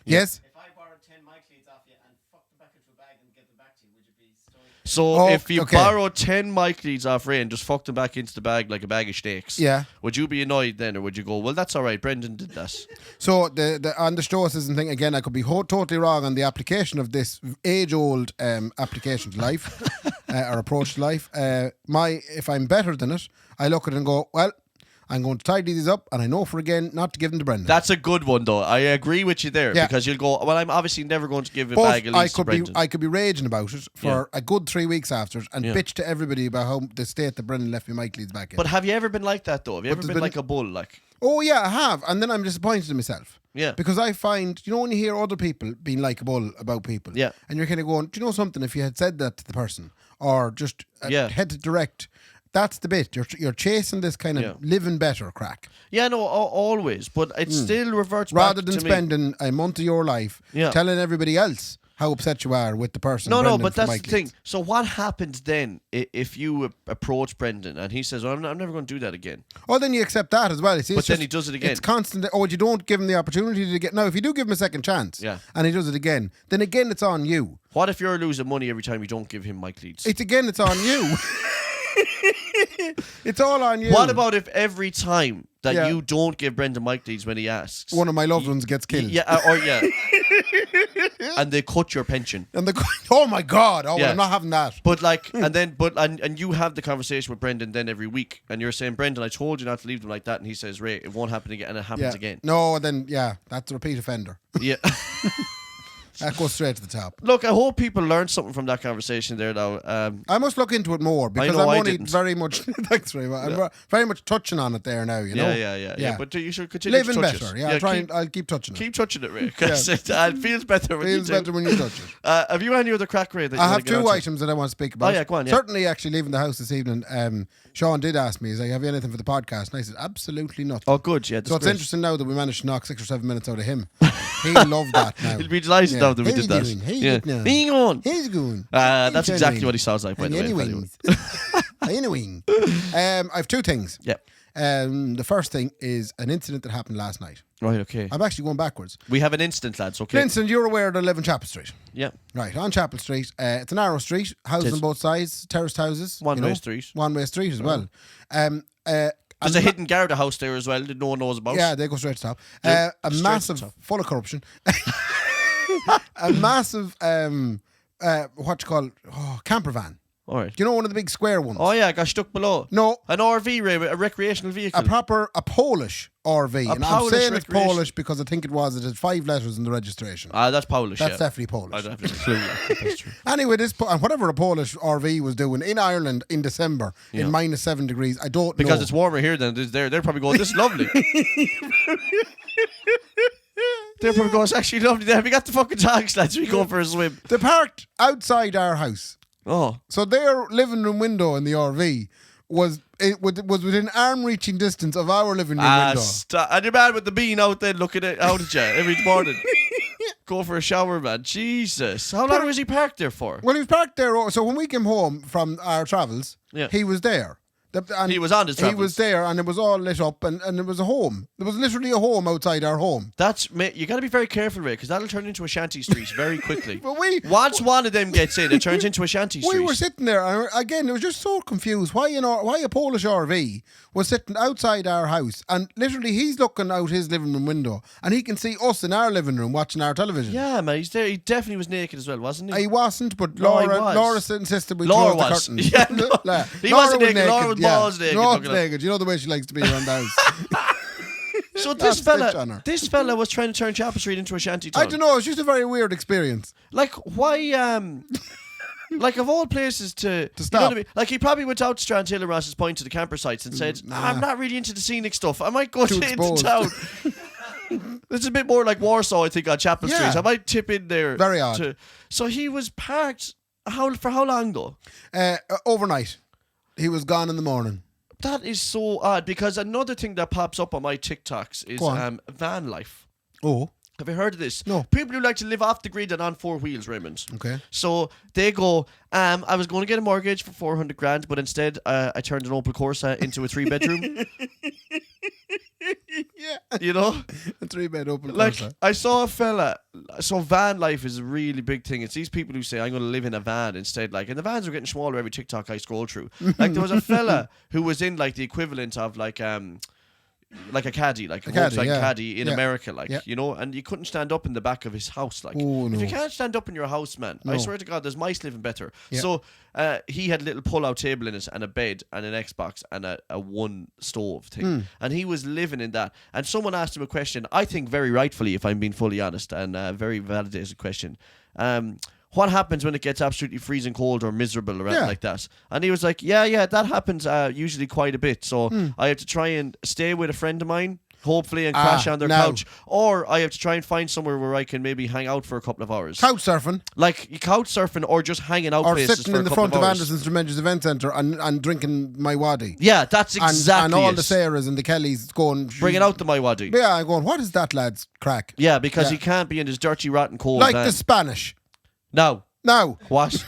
Yes. If I borrowed 10 mic leads off you and fucked them back into a bag and give them back to you, would you be stoic? So Oh, if you okay. borrow 10 mic leads off Ray and just fuck them back into the bag like a bag of steaks, Yeah. would you be annoyed then, or would you go, well, that's all right, Brendan did that? So the on the stoicism thing again, I could be totally wrong on the application of this age-old application to life or approach to life. If I'm better than it, I look at it and go, well, I'm going to tidy these up, and I know for again not to give them to Brendan. That's a good one, though. I agree with you there, Yeah. because you'll go, well, I'm obviously never going to give a But bag of leads to Brendan. I could be raging about it for Yeah. a good 3 weeks after it and Yeah. bitch to everybody about how the state that Brendan left me mic leads back in. But have you ever been like that, though? Have you ever there's been been- like a bull? Like, Oh yeah, I have, and then I'm disappointed in myself. Yeah. Because I find, you know, when you hear other people being like a bull about people, Yeah. and you're kind of going, do you know something? If you had said that to the person, or just Yeah. head to direct, that's the bit. You're chasing this kind of Yeah. living better crack, yeah, no, always. But it still reverts rather back than to me. spending a month of your life Yeah. telling everybody else how upset you are with the person. No, Brendan but for that's mic the thing. leads. So what happens then if you approach Brendan and he says, I'm never going to do that again? Oh, then you accept that as well. You see, But it's then just- he does it again. It's constant. Oh, you don't give him the opportunity to get. Now, if you do give him a second chance, Yeah. and he does it again, then again it's on you. What if you're losing money every time you don't give him mic leads? It's on you. It's all on you. What about if every time that Yeah. you don't give Brendan mic leads when he asks? one of my loved ones gets killed? Yeah. And they cut your pension. And oh my God! Oh, well, Yeah. I'm not having that. But like, and you have the conversation with Brendan then every week, and you're saying, Brendan, I told you not to leave them like that, and he says, Ray, it won't happen again, and it happens Yeah. again. No, then that's a repeat offender. Yeah. That goes straight to the top. Look, I hope people learned something from that conversation there now. I must look into it more because know I'm I only didn't. very much. Thanks very much. I'm very much touching on it there now. You know. Yeah. But you should continue Living to touch better. it. Yeah, I'll keep touching it. Keep touching it, Ray, because it feels better when you Feels do. better when you touch it. Have you any other crack, Ray, that you I wanna have get two onto? items that I want to speak about. Oh, yeah, go on, yeah. Certainly, actually, leaving the house this evening, Sean did ask me, he's like, have you anything for the podcast? And I said, absolutely nothing. Oh, good, yeah. So it's great. interesting now that we managed to knock 6 or 7 minutes out of him. He'll love that now. He'll be delighted now that we How's did that. he doing? How's Yeah. it now? Hang on. How's it going? That's exactly what he sounds like, by the way. Anyway. Anyway. I have two things. Yeah. The first thing is an incident that happened last night. Right, okay. I'm actually going backwards. We have an instant, lads, okay? Vincent, you're aware of 11 Chapel Street. Yeah. Right, on Chapel Street. It's a narrow street, houses It is. on both sides, terraced houses. One-way street. One-way street as well. There's a hidden Garda house there as well that no one knows about. Yeah, they go straight to the top. Yeah, A straight to massive, the top. full of corruption. A massive, what you call, camper van. All right. Do you know one of the big square ones? Oh, yeah, got stuck below. No, An RV, Ray, a recreational vehicle. a Polish RV. And I'm Polish saying it's recreation- Polish because I think it had 5 letters in the registration. That's Polish, That's yeah. definitely Polish. I don't have a clue. Yeah. That's true. Anyway, and whatever a Polish RV was doing in Ireland in December Yeah. in -7 degrees, I don't know. Because it's warmer here than it is there. They're probably going, this is lovely. They're probably going, it's actually lovely there. We got the fucking dogs, lads. We go for a swim. They parked outside our house. Oh. So their living room window in the RV was within arm reaching distance of our living room window. And your man with the bean out there looking out at you every morning. go for a shower, man. Jesus. How long was he parked there for? Well, he was parked there. So when we came home from our travels, he was there. And he was on his travels. He was there, and it was all lit up, and it was a home. There was literally a home outside our home. You got to be very careful, Ray, because that'll turn into a shanty street very quickly. But once one of them gets in, it turns into a shanty street. We were sitting there, and again, it was just so confused. Why a Polish RV was sitting outside our house, and literally he's looking out his living room window, and he can see us in our living room watching our television. Yeah, man, he's there. He definitely was naked as well, wasn't he? He wasn't, but No, Laura insisted we close the curtains. Yeah, no. He wasn't naked. Laura was balls naked. Laura was naked. You know the way she likes to be around the house. So this fella was trying to turn Chapel Street into a shanty town. I don't know. It's just a very weird experience. Like, why? Like, of all places to stop. You know what I mean? Like, he probably went out to Strandhill and Ross's Point to the camper sites and said, I'm not really into the scenic stuff. I might go into town. It's a bit more like Warsaw, I think, on Chapel Street. I might tip in there. Very odd. So he was parked for how long, though? Overnight. He was gone in the morning. That is so odd, because another thing that pops up on my TikToks is van life. Oh. Have you heard of this? No. People who like to live off the grid and on four wheels, Raymond. Okay. So they go, I was going to get a mortgage for 400 grand, but instead I turned an Opel Corsa into a 3-bedroom. Yeah. You know? A 3-bed Opel Like, Corsa. I saw a fella, so van life is a really big thing. It's these people who say, I'm going to live in a van instead. Like, and the vans are getting smaller every TikTok I scroll through. Like, there was a fella who was in, like, the equivalent of, like a caddy, like a Volkswagen caddy in America, like, you know, and you couldn't stand up in the back of his house. Like, if you can't stand up in your house, man, I swear to God, there's mice living better. Yeah. So he had a little pull-out table in it and a bed and an Xbox and a one stove thing. And he was living in that. And someone asked him a question, I think very rightfully, if I'm being fully honest, and a very validated question. What happens when it gets absolutely freezing cold or miserable or anything like that? And he was like, yeah, that happens usually quite a bit. So I have to try and stay with a friend of mine, hopefully, and crash on their couch. Or I have to try and find somewhere where I can maybe hang out for a couple of hours. Couch surfing. Like couch surfing or just hanging out or places sitting for in a the couple front of hours. Anderson's Tremendous Event Centre and drinking my waddy. Yeah, that's exactly and all it. the Sarahs and the Kellys going... Bringing out the my waddy. Yeah, I'm going, what is that lad's crack? Yeah, because he can't be in his dirty, rotten, cold Like van. the Spanish. No. Just What?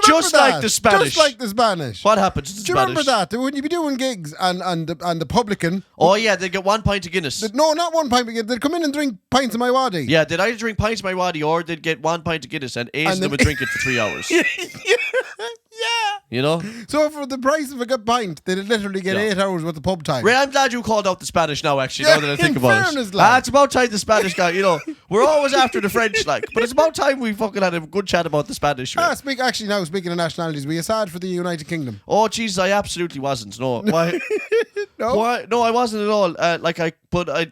Just like the Spanish. Just like the Spanish. What happens to the Do you remember that? When you be doing gigs and the publican... Oh, yeah, they get 1 pint of Guinness. No, not 1 pint of Guinness. They'd come in and drink pints of my waddy. Yeah, they'd either drink pints of my waddy or they'd get 1 pint of Guinness and Ace of them would drink it for 3 hours. Yeah. You know? So for the price of a good pint, they'd literally get 8 hours worth of pub time. Ray, I'm glad you called out the Spanish now, actually, now that I think about fairness, it. lad. It's about time the Spanish guy, you know, we're always after the French, like, but it's about time we fucking had a good chat about the Spanish. Ray. Speaking of nationalities, were you sad for the United Kingdom? Oh, Jesus, I absolutely wasn't. No. Why? No? Why? No, I wasn't at all.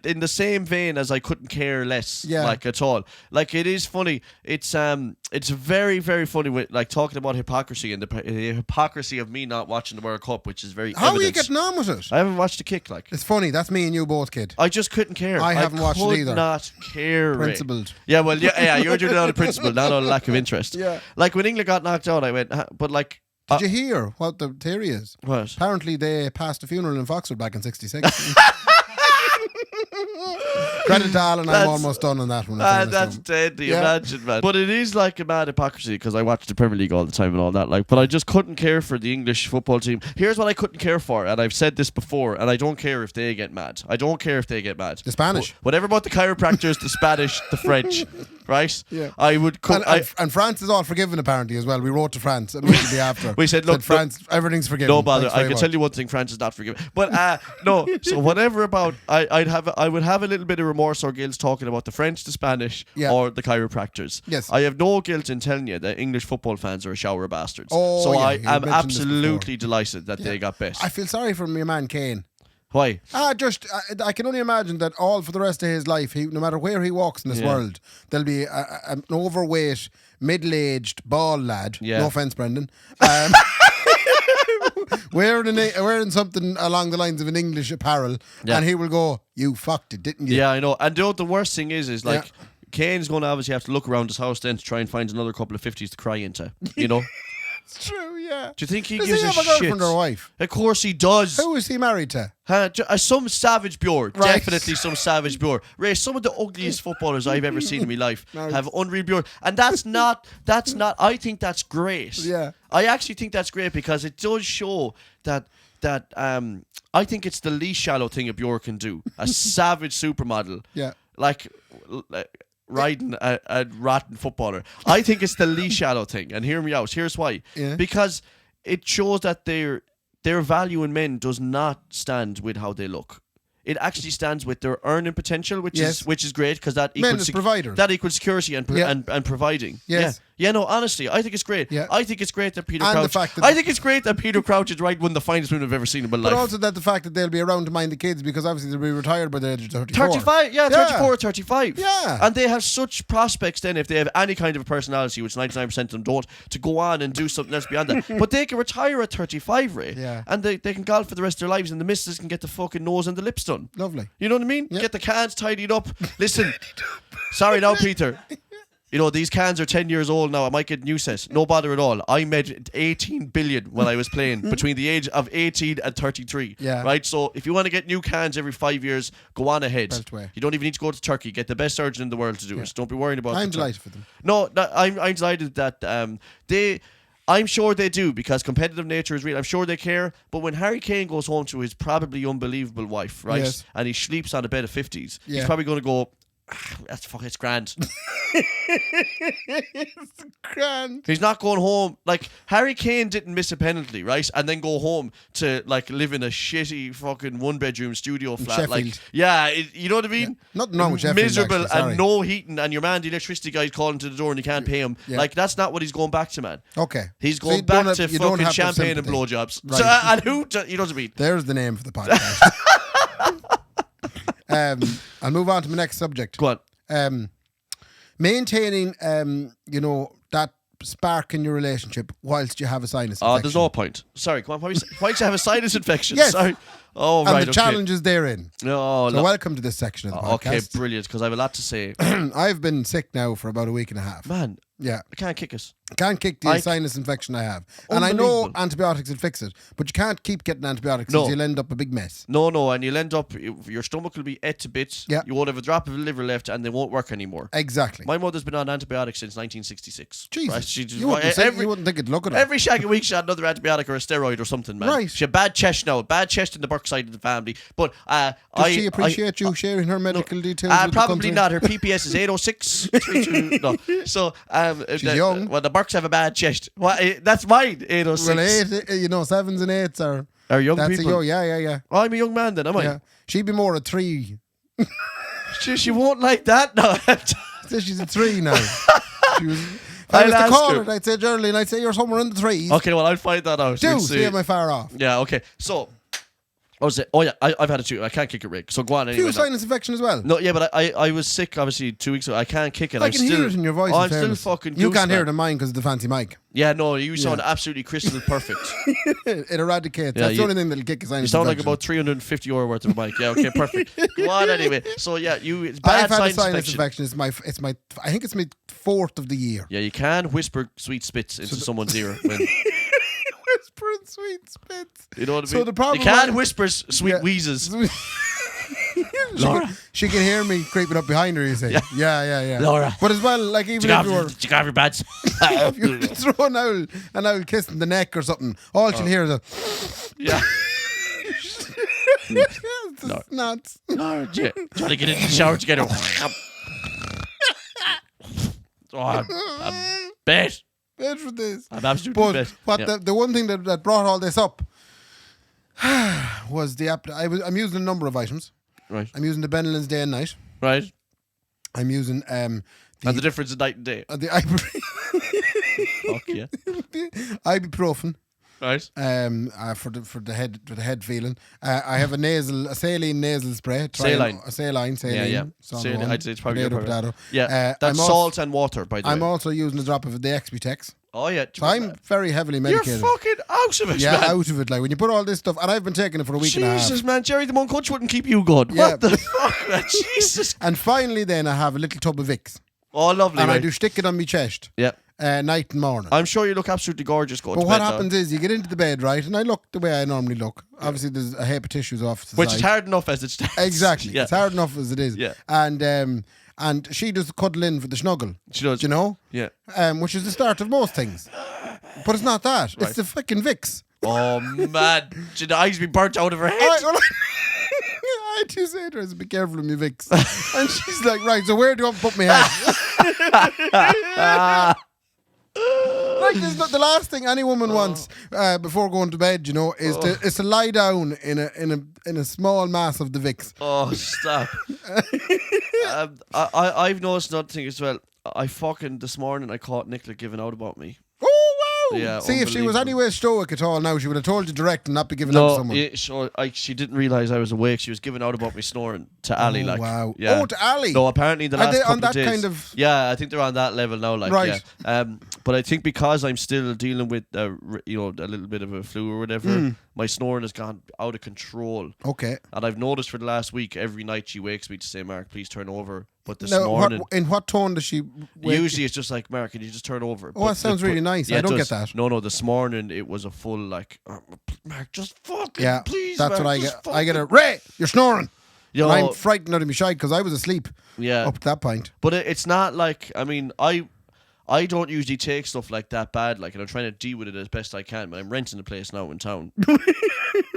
In the same vein as I couldn't care less, like, at all. Like, it is funny. It's very, very funny with, like, talking about hypocrisy and the hypocrisy of me not watching the World Cup, which is very How evident. are you getting on with it? I haven't watched the kick, like. It's funny. That's me and you both, kid. I just couldn't care. I haven't watched it either. Could not care. Ray. Principled. Yeah, well, yeah, you're doing it out of principle, not out of lack of interest. Yeah. Like, when England got knocked out, I went, but like... Did you hear what the theory is? What? Apparently they passed a funeral in Foxford back in 66. Credit to Alan, I'm almost done on that one. That's dead, imagine, man. But it is like a mad hypocrisy because I watch the Premier League all the time and all that. Like, but I just couldn't care for the English football team. Here's what I couldn't care for, and I've said this before, and I don't care if they get mad. The Spanish. Whatever about the chiropractors, the Spanish, the French, right? Yeah. I would. And France is all forgiven apparently as well. We wrote to France immediately after. We said, look, France, everything's forgiven. No bother. I can tell you one thing: France is not forgiven. But no. So whatever about, I would have a little bit of remorse or guilt talking about the French, the Spanish, or the chiropractors. Yes. I have no guilt in telling you that English football fans are a shower of bastards. Oh, so yeah, I you am mentioned absolutely delighted that they got best. I feel sorry for your man Kane. Why? I can only imagine that all for the rest of his life, no matter where he walks in this world, there'll be an overweight, middle-aged, bald lad. Yeah. No offense, Brendan. Wearing something along the lines of an English apparel, and he will go, "You fucked it, didn't you?" Yeah, I know. And the worst thing is like, Kane's going to obviously have to look around his house then to try and find another couple of 50s to cry into, you know? It's true, yeah. Do you think he Does gives he a have a shit? girlfriend or wife? Of course he does. Who is he married to? Some savage Bjorn. Right. Definitely some savage Bjorn. Ray, some of the ugliest footballers I've ever seen in my life Nice. have unreal Bjorn. And that's not, I think that's great. Yeah. I actually think that's great because it does show that I think it's the least shallow thing a Bjorn can do. A savage supermodel. Yeah. Like riding a rotten footballer. I think it's the least shallow thing. And hear me out. Here's why. Yeah. Because it shows that their value in men does not stand with how they look. It actually stands with their earning potential, which is great because that Men equals as providers. that equals security and Yeah. and providing. Yes. Yeah. No, honestly, I think it's great. Yeah. I think it's great that Peter And the Crouch. fact that- I think it's great that Peter Crouch is one of the finest women I've ever seen in my life. But also that the fact that they'll be around to mind the kids because obviously they'll be retired by the age of 34. 35, yeah, 34 or 35. Yeah. And they have such prospects then, if they have any kind of a personality, which 99% of them don't, to go on and do something else beyond that. But they can retire at 35, Ray. Yeah. And they can golf for the rest of their lives, and the missus can get the fucking nose and the lips done. Lovely. You know what I mean? Yeah. Get the cans tidied up. Listen, sorry now, Peter. You know, these cans are 10 years old now. I might get a new set. No bother at all. I made 18 billion when I was playing between the age of 18 and 33. Yeah. Right? So if you want to get new cans every 5 years, go on ahead. Belt way. You don't even need to go to Turkey. Get the best surgeon in the world to do it. Don't be worrying about I'm the delighted for them. No, I'm delighted that I'm sure they do because competitive nature is real. I'm sure they care. But when Harry Kane goes home to his probably unbelievable wife, right? Yes. And he sleeps on a bed of 50s, Yeah. he's probably going to go, it's grand. It's grand. He's not going home. Like, Harry Kane didn't miss a penalty, right? And then go home to, like, live in a shitty fucking one-bedroom studio flat. Like, Sheffield. yeah, you know what I mean? Nothing wrong with Sheffield, Miserable actually, sorry. and no heating, and your man, the electricity guy's calling to the door and you can't pay him. Yeah. Like, that's not what he's going back to, man. Okay. He's So going you don't back have- to you don't fucking have to have champagne and sympathy. blowjobs. Right. So, and you know what I mean? There's the name for the podcast. I'll move on to my next subject. Go on. Maintaining, that spark in your relationship whilst you have a sinus infection. There's no point. Sorry, come on. Why don't you have a sinus infection? Yes. Sorry. Oh, and right, the okay. challenges therein. No, So welcome to this section of the okay, podcast. brilliant, because I have a lot to say. I've been sick now for about a week and a half. Man, Yeah. I can't kick it. Can't kick the sinus infection I have. And I know Unbelievable. antibiotics will fix it, but you can't keep getting antibiotics No. because you'll end up a big mess. No, and you'll end up, your stomach will be ate to bits. Yeah. You won't have a drop of liver left, and they won't work anymore. Exactly. My mother's been on antibiotics since 1966. Jesus. Right? She just, you, wouldn't you wouldn't think it'd look at her. Every shaggy week she had another antibiotic or a steroid or something, man. Right. She had bad chest now, bad chest in the Burke side of the family. But Does she appreciate you sharing her medical details with the probably country? not. Her PPS is 806. 32, no. So She's young. Well, the Burks have a bad chest. Well, that's mine. 806. Well, 8, 7s and 8s are young that's people. Yeah. Oh, I'm a young man then, am I? Yeah. She'd be more a 3. She won't like that. No. So she's a 3 now. She was, if I I'll was to ask call her. it, I'd say Geraldine, I'd say you're somewhere in the 3s. Okay, well, I'll find that out. Do We'll see am I far off? Yeah, okay. So, I was oh yeah, I've had it too. I can't kick it, Rick. So go on anyway. Few now. sinus infection as well. No, yeah, but I was sick obviously 2 weeks ago. I can't kick it. I I'm can still, hear it in your voice. Oh, in I'm still fairness. fucking. You goose, can't hear man. it in mine because of the fancy mic. Yeah, no, you sound absolutely crystal perfect. It eradicates. Yeah, That's the only thing that'll kick a sinus You sound like infection. about 350 euro worth of a mic. Yeah, okay, perfect. Go on anyway. So yeah, it's I've bad had a sinus sinus infection. infection. It's my. I think it's my 4th of the year. Yeah, you can whisper sweet spits into someone's ear. When, Whispering sweet spits. you know what I So mean? the problem you can was- whisper sweet Yeah. wheezes. She can hear me creeping up behind her. You say, yeah. Laura. But as well, like even if you were, Did you have your bad? if you were to throw an owl kiss in the neck or something, all she'll hear is a. Yeah. It's just nuts. Laura, trying to get in the shower together. I'm bet. Bad for this. I'm absolutely But bet. what Yeah. the one thing that brought all this up was the app. I'm using a number of items. Right. I'm using the Benelins day and night. Right. I'm using And the difference in night and day. the Fuck yeah. ibuprofen. Right. For the head feeling. I have a saline nasal spray. Saline. Saline. Yeah. So Saline, on. I'd say it's probably Potato. Yeah. I'm That's also- salt and water, by the I'm way. also using a drop of the Exbutex. Oh yeah. So I'm very heavily You're medicated. fucking out of it, Yeah, man. out of it. Like when you put all this stuff, and I've been taking it for a week and a half. Jesus, man. Jerry the Monk Hutch wouldn't keep you good. Yeah. What the fuck, man? Jesus. And finally, then I have a little tub of Vicks, Oh, lovely, and I right? do stick it on my chest. Yeah. night and morning. I'm sure you look absolutely gorgeous going But to what bed now. happens is you get into the bed, right? And I look the way I normally look. Obviously, there's a heap of tissues off to the Which side. is hard enough as it stands. Exactly. Yeah. It's hard enough as it is. Yeah. And she does cuddle in for the snuggle. She does. Do you know? Yeah. Which is the start of most things. But it's not that. Right. It's the fucking Vicks. Oh, man. Should the eyes be burnt out of her head? I had to say to her, be careful with me Vicks. And she's like, right, so where do you want to put my head? Like, the last thing any woman wants before going to bed, is to lie down in a small mass of the Vicks. Oh, stop. I've noticed another thing as well. This morning I caught Nicola giving out about me. Oh, wow. Yeah, See, if she was unbelievable. anyway stoic at all now, she would have told you direct and not be giving out to someone. She didn't realise I was awake. She was giving out about me snoring to Ali. Oh, Like, wow. Yeah. Oh, to Ali. No, apparently in the Are last they couple on that of days. kind of- Yeah, I think they're on that level now. Like, Right. Yeah. But I think because I'm still dealing with, a little bit of a flu or whatever, my snoring has gone out of control. Okay. And I've noticed for the last week, every night she wakes me to say, "Mark, please turn over." But this Now, morning, in what tone does she wake usually you? it's just like, "Mark, can you just turn over?" Oh, that sounds really nice. I it don't does. get that. No, this morning it was a full like, "Mark, just fucking Yeah, please." that's Mark, what I just get. I get a fucking-" Ray, you're snoring. You And I'm know, frightened out of my shite because I was asleep yeah. up to that point. But it's not like, I mean, I don't usually take stuff like that bad, like, and I'm trying to deal with it as best I can. But I'm renting a place now in town,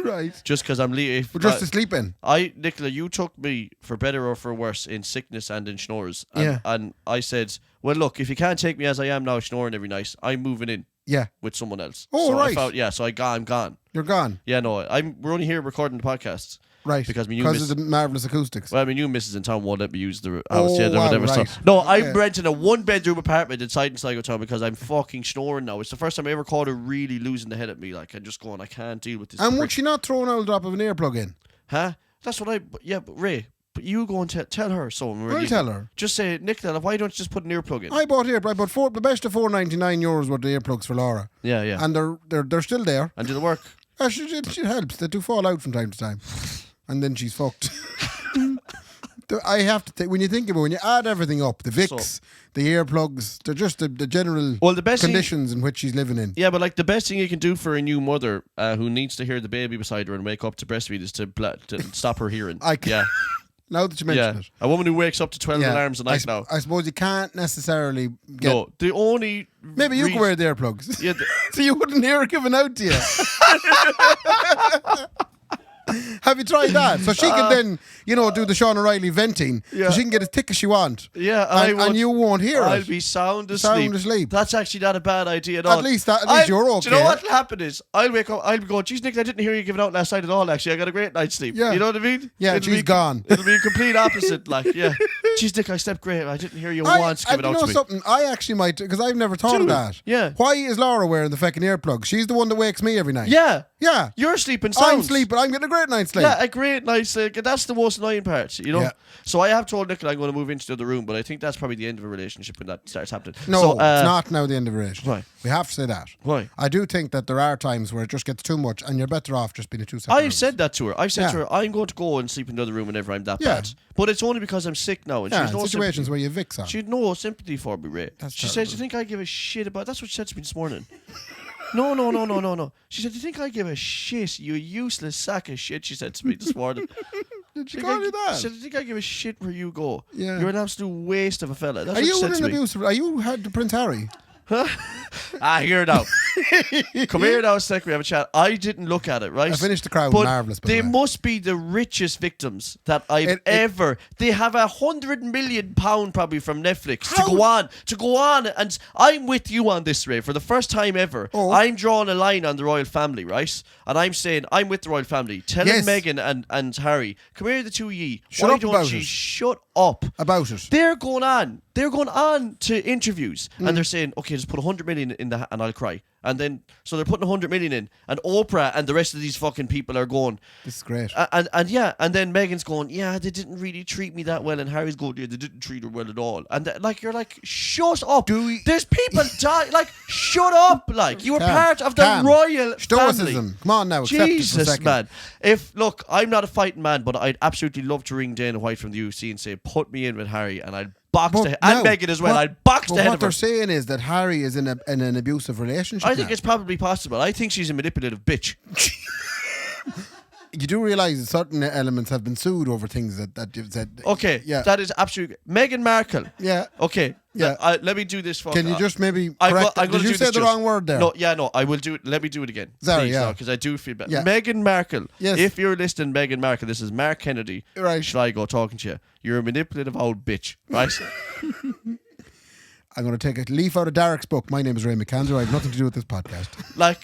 Right. just because I'm leaving. But just to sleep in. Nicola, you took me for better or for worse in sickness and in snores. Yeah. And I said, well, look, if you can't take me as I am now, snoring every night, I'm moving in Yeah. with someone else. Oh, so right. So I'm gone. You're gone. Yeah, no, we're only here recording the podcast. Right. Because of the marvellous acoustics. Well, I mean, you missus in town won't let me use the house Oh, yet or wow, whatever. right. So, no, I'm Okay. renting a 1-bedroom apartment inside Town because I'm fucking snoring now. It's the first time I ever caught her really losing the head at me. Like, I'm just going, I can't deal with this. And prick. would she not throw an old drop of an earplug in? Huh? That's what but Ray, but you go and tell her so. I'll tell her. Just say, Nicola, why don't you just put an earplug in? I bought the best of €4.99 worth of earplugs for Laura. Yeah, yeah. And they're still there. And did it work? It helps. They do fall out from time to time. And then she's fucked. I have to think, when you think about it, when you add everything up, the Vicks, the earplugs, they're just the general The best conditions in which she's living in. Yeah, but like the best thing you can do for a new mother who needs to hear the baby beside her and wake up to breastfeed is to stop her hearing. Yeah. Now that you mention it. A woman who wakes up to 12 alarms a night now. I suppose you can't necessarily get... No, the only... Maybe you could wear the earplugs. Yeah, So you wouldn't hear her giving out to you. Have you tried that? So she can then, do the Sean O'Reilly venting. Yeah. So she can get as thick as she wants. Yeah, And you won't hear I'll it. be sound asleep. Sound asleep. That's actually not a bad idea at all. At least you're okay. Do you know what'll happen is I'll wake up, I'll be going, geez, Nick, I didn't hear you giving out last night at all, actually. I got a great night's sleep. Yeah. You know what I mean? Yeah, she's gone. It'll be a complete opposite. Like, yeah. Geez, Nick, I slept great. I didn't hear you once giving out to me. Something? I actually might, because I've never thought Do of it. that. Yeah. Why is Laura wearing the fucking earplugs? She's the one that wakes me every night. Yeah. Yeah. You're sleeping sound. I'm sleeping. I'm getting a great night's sleep. Yeah, a great night's sleep. That's the most annoying part, Yeah. So I have told Nicola I'm going to move into the other room, but I think that's probably the end of a relationship when that starts happening. No, So, it's not now the end of a relationship. Why? We have to say that. Why? I do think that there are times where it just gets too much and you're better off just being a two separate I've said that to her. I've said Yeah. to her, I'm going to go and sleep in the other room whenever I'm that Yeah. bad. But it's only because I'm sick now. And Yeah, she's no situations sympathy. where you Vicks on. She had no sympathy for me, Ray. That's She said, terrible. "Do you think I give a shit about..." That's what she said to me this morning. No. She said, "Do you think I give a shit? You useless sack of shit," she said to me this morning. Did she Think call I- you that? She said, "Do you think I give a shit where you go? Yeah. You're an absolute waste of a fella." That's Are what she you said in to an me. abusive... Are you had to Prince Harry? Here now. Come here now a sec, we have a chat. I didn't look at it, right? I finished The Crown, but marvellous, by the they way. must be the richest victims that I've ever. They have £100 million probably from Netflix to go on, and I'm with you on this, Ray. For the first time ever, Oh. I'm drawing a line on the royal family, right? And I'm saying I'm with the royal family. Telling Yes. Meghan and Harry, come here, the two of ye. Shut Why up don't about you it. shut up? About it. They're going on to interviews and they're saying, okay, just put 100 million in the and I'll cry. And then, so they're putting 100 million in, and Oprah and the rest of these fucking people are going. This is great. And then Meghan's going, yeah, they didn't really treat me that well, and Harry's going, yeah, they didn't treat her well at all. And you're like, shut up. There's people die. Like, shut up. Like, you were part of the royal Stoicism. family. Come on now, accept it for a Jesus, second. man. Look, I'm not a fighting man, but I'd absolutely love to ring Dana White from the UFC and say, put me in with Harry, and I'll box But the head. And now, Meghan as well. what- I'd box but the head what of her. they're saying is that Harry is in an abusive relationship. I think now. it's probably possible. I think she's a manipulative bitch. You do realise that certain elements have been sued over things that you've said. Okay, Yeah. that is absolutely... Meghan Markle. Yeah. Okay, Yeah. let me do this. Can you just maybe I'm correct? gonna Did you do say this the wrong word there? No, I will do it. Let me do it again. Sorry, please, yeah. because I do feel bad. Yeah. Meghan Markle. Yes. If you're listening, Meghan Markle, this is Mark Kennedy. Right. Sligo talking to you. You're a manipulative old bitch, right? I'm going to take a leaf out of Derek's book. My name is Ray McAndrew. I have nothing to do with this podcast. Like,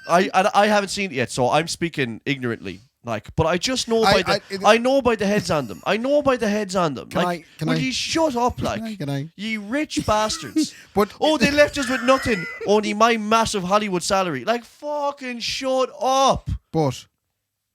I haven't seen it yet, so I'm speaking ignorantly. Like, but I just know I know by the heads on them. I know by the heads on them. Can will I- you shut up, like, Can I? ye rich bastards. But they left us with nothing, only my massive Hollywood salary. Like, fucking shut up. But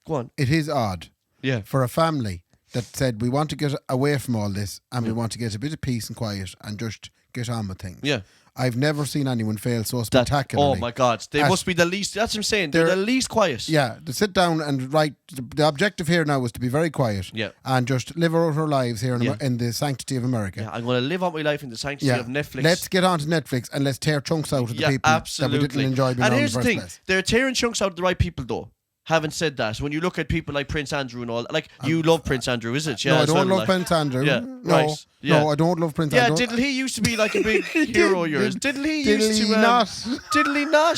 Go on. it is odd Yeah. for a family that said we want to get away from all this and we want to get a bit of peace and quiet and just get on with things. Yeah. I've never seen anyone fail so spectacularly. Oh my God. They must be the least, that's what I'm saying. They're the least quiet. Yeah, to sit down and write. The objective here now was to be very quiet. Yeah. And just live out our lives here in the sanctity of America. Yeah, I'm going to live out my life in the sanctity of Netflix. Let's get on to Netflix and let's tear chunks out of the people absolutely. that we didn't enjoy being and on here's in the the thing. first place. They're tearing chunks out of the right people, though. Having said that, when you look at people like Prince Andrew and all, like, you love Prince Andrew, is it? Yeah, No, I as don't well, love like- Prince Andrew. Yeah, No, right. Yeah. no, I don't love Prince Yeah, Andrew. Diddle, he used to be like a big hero of yours. Diddle, he Did used he to... not? Diddle, he not?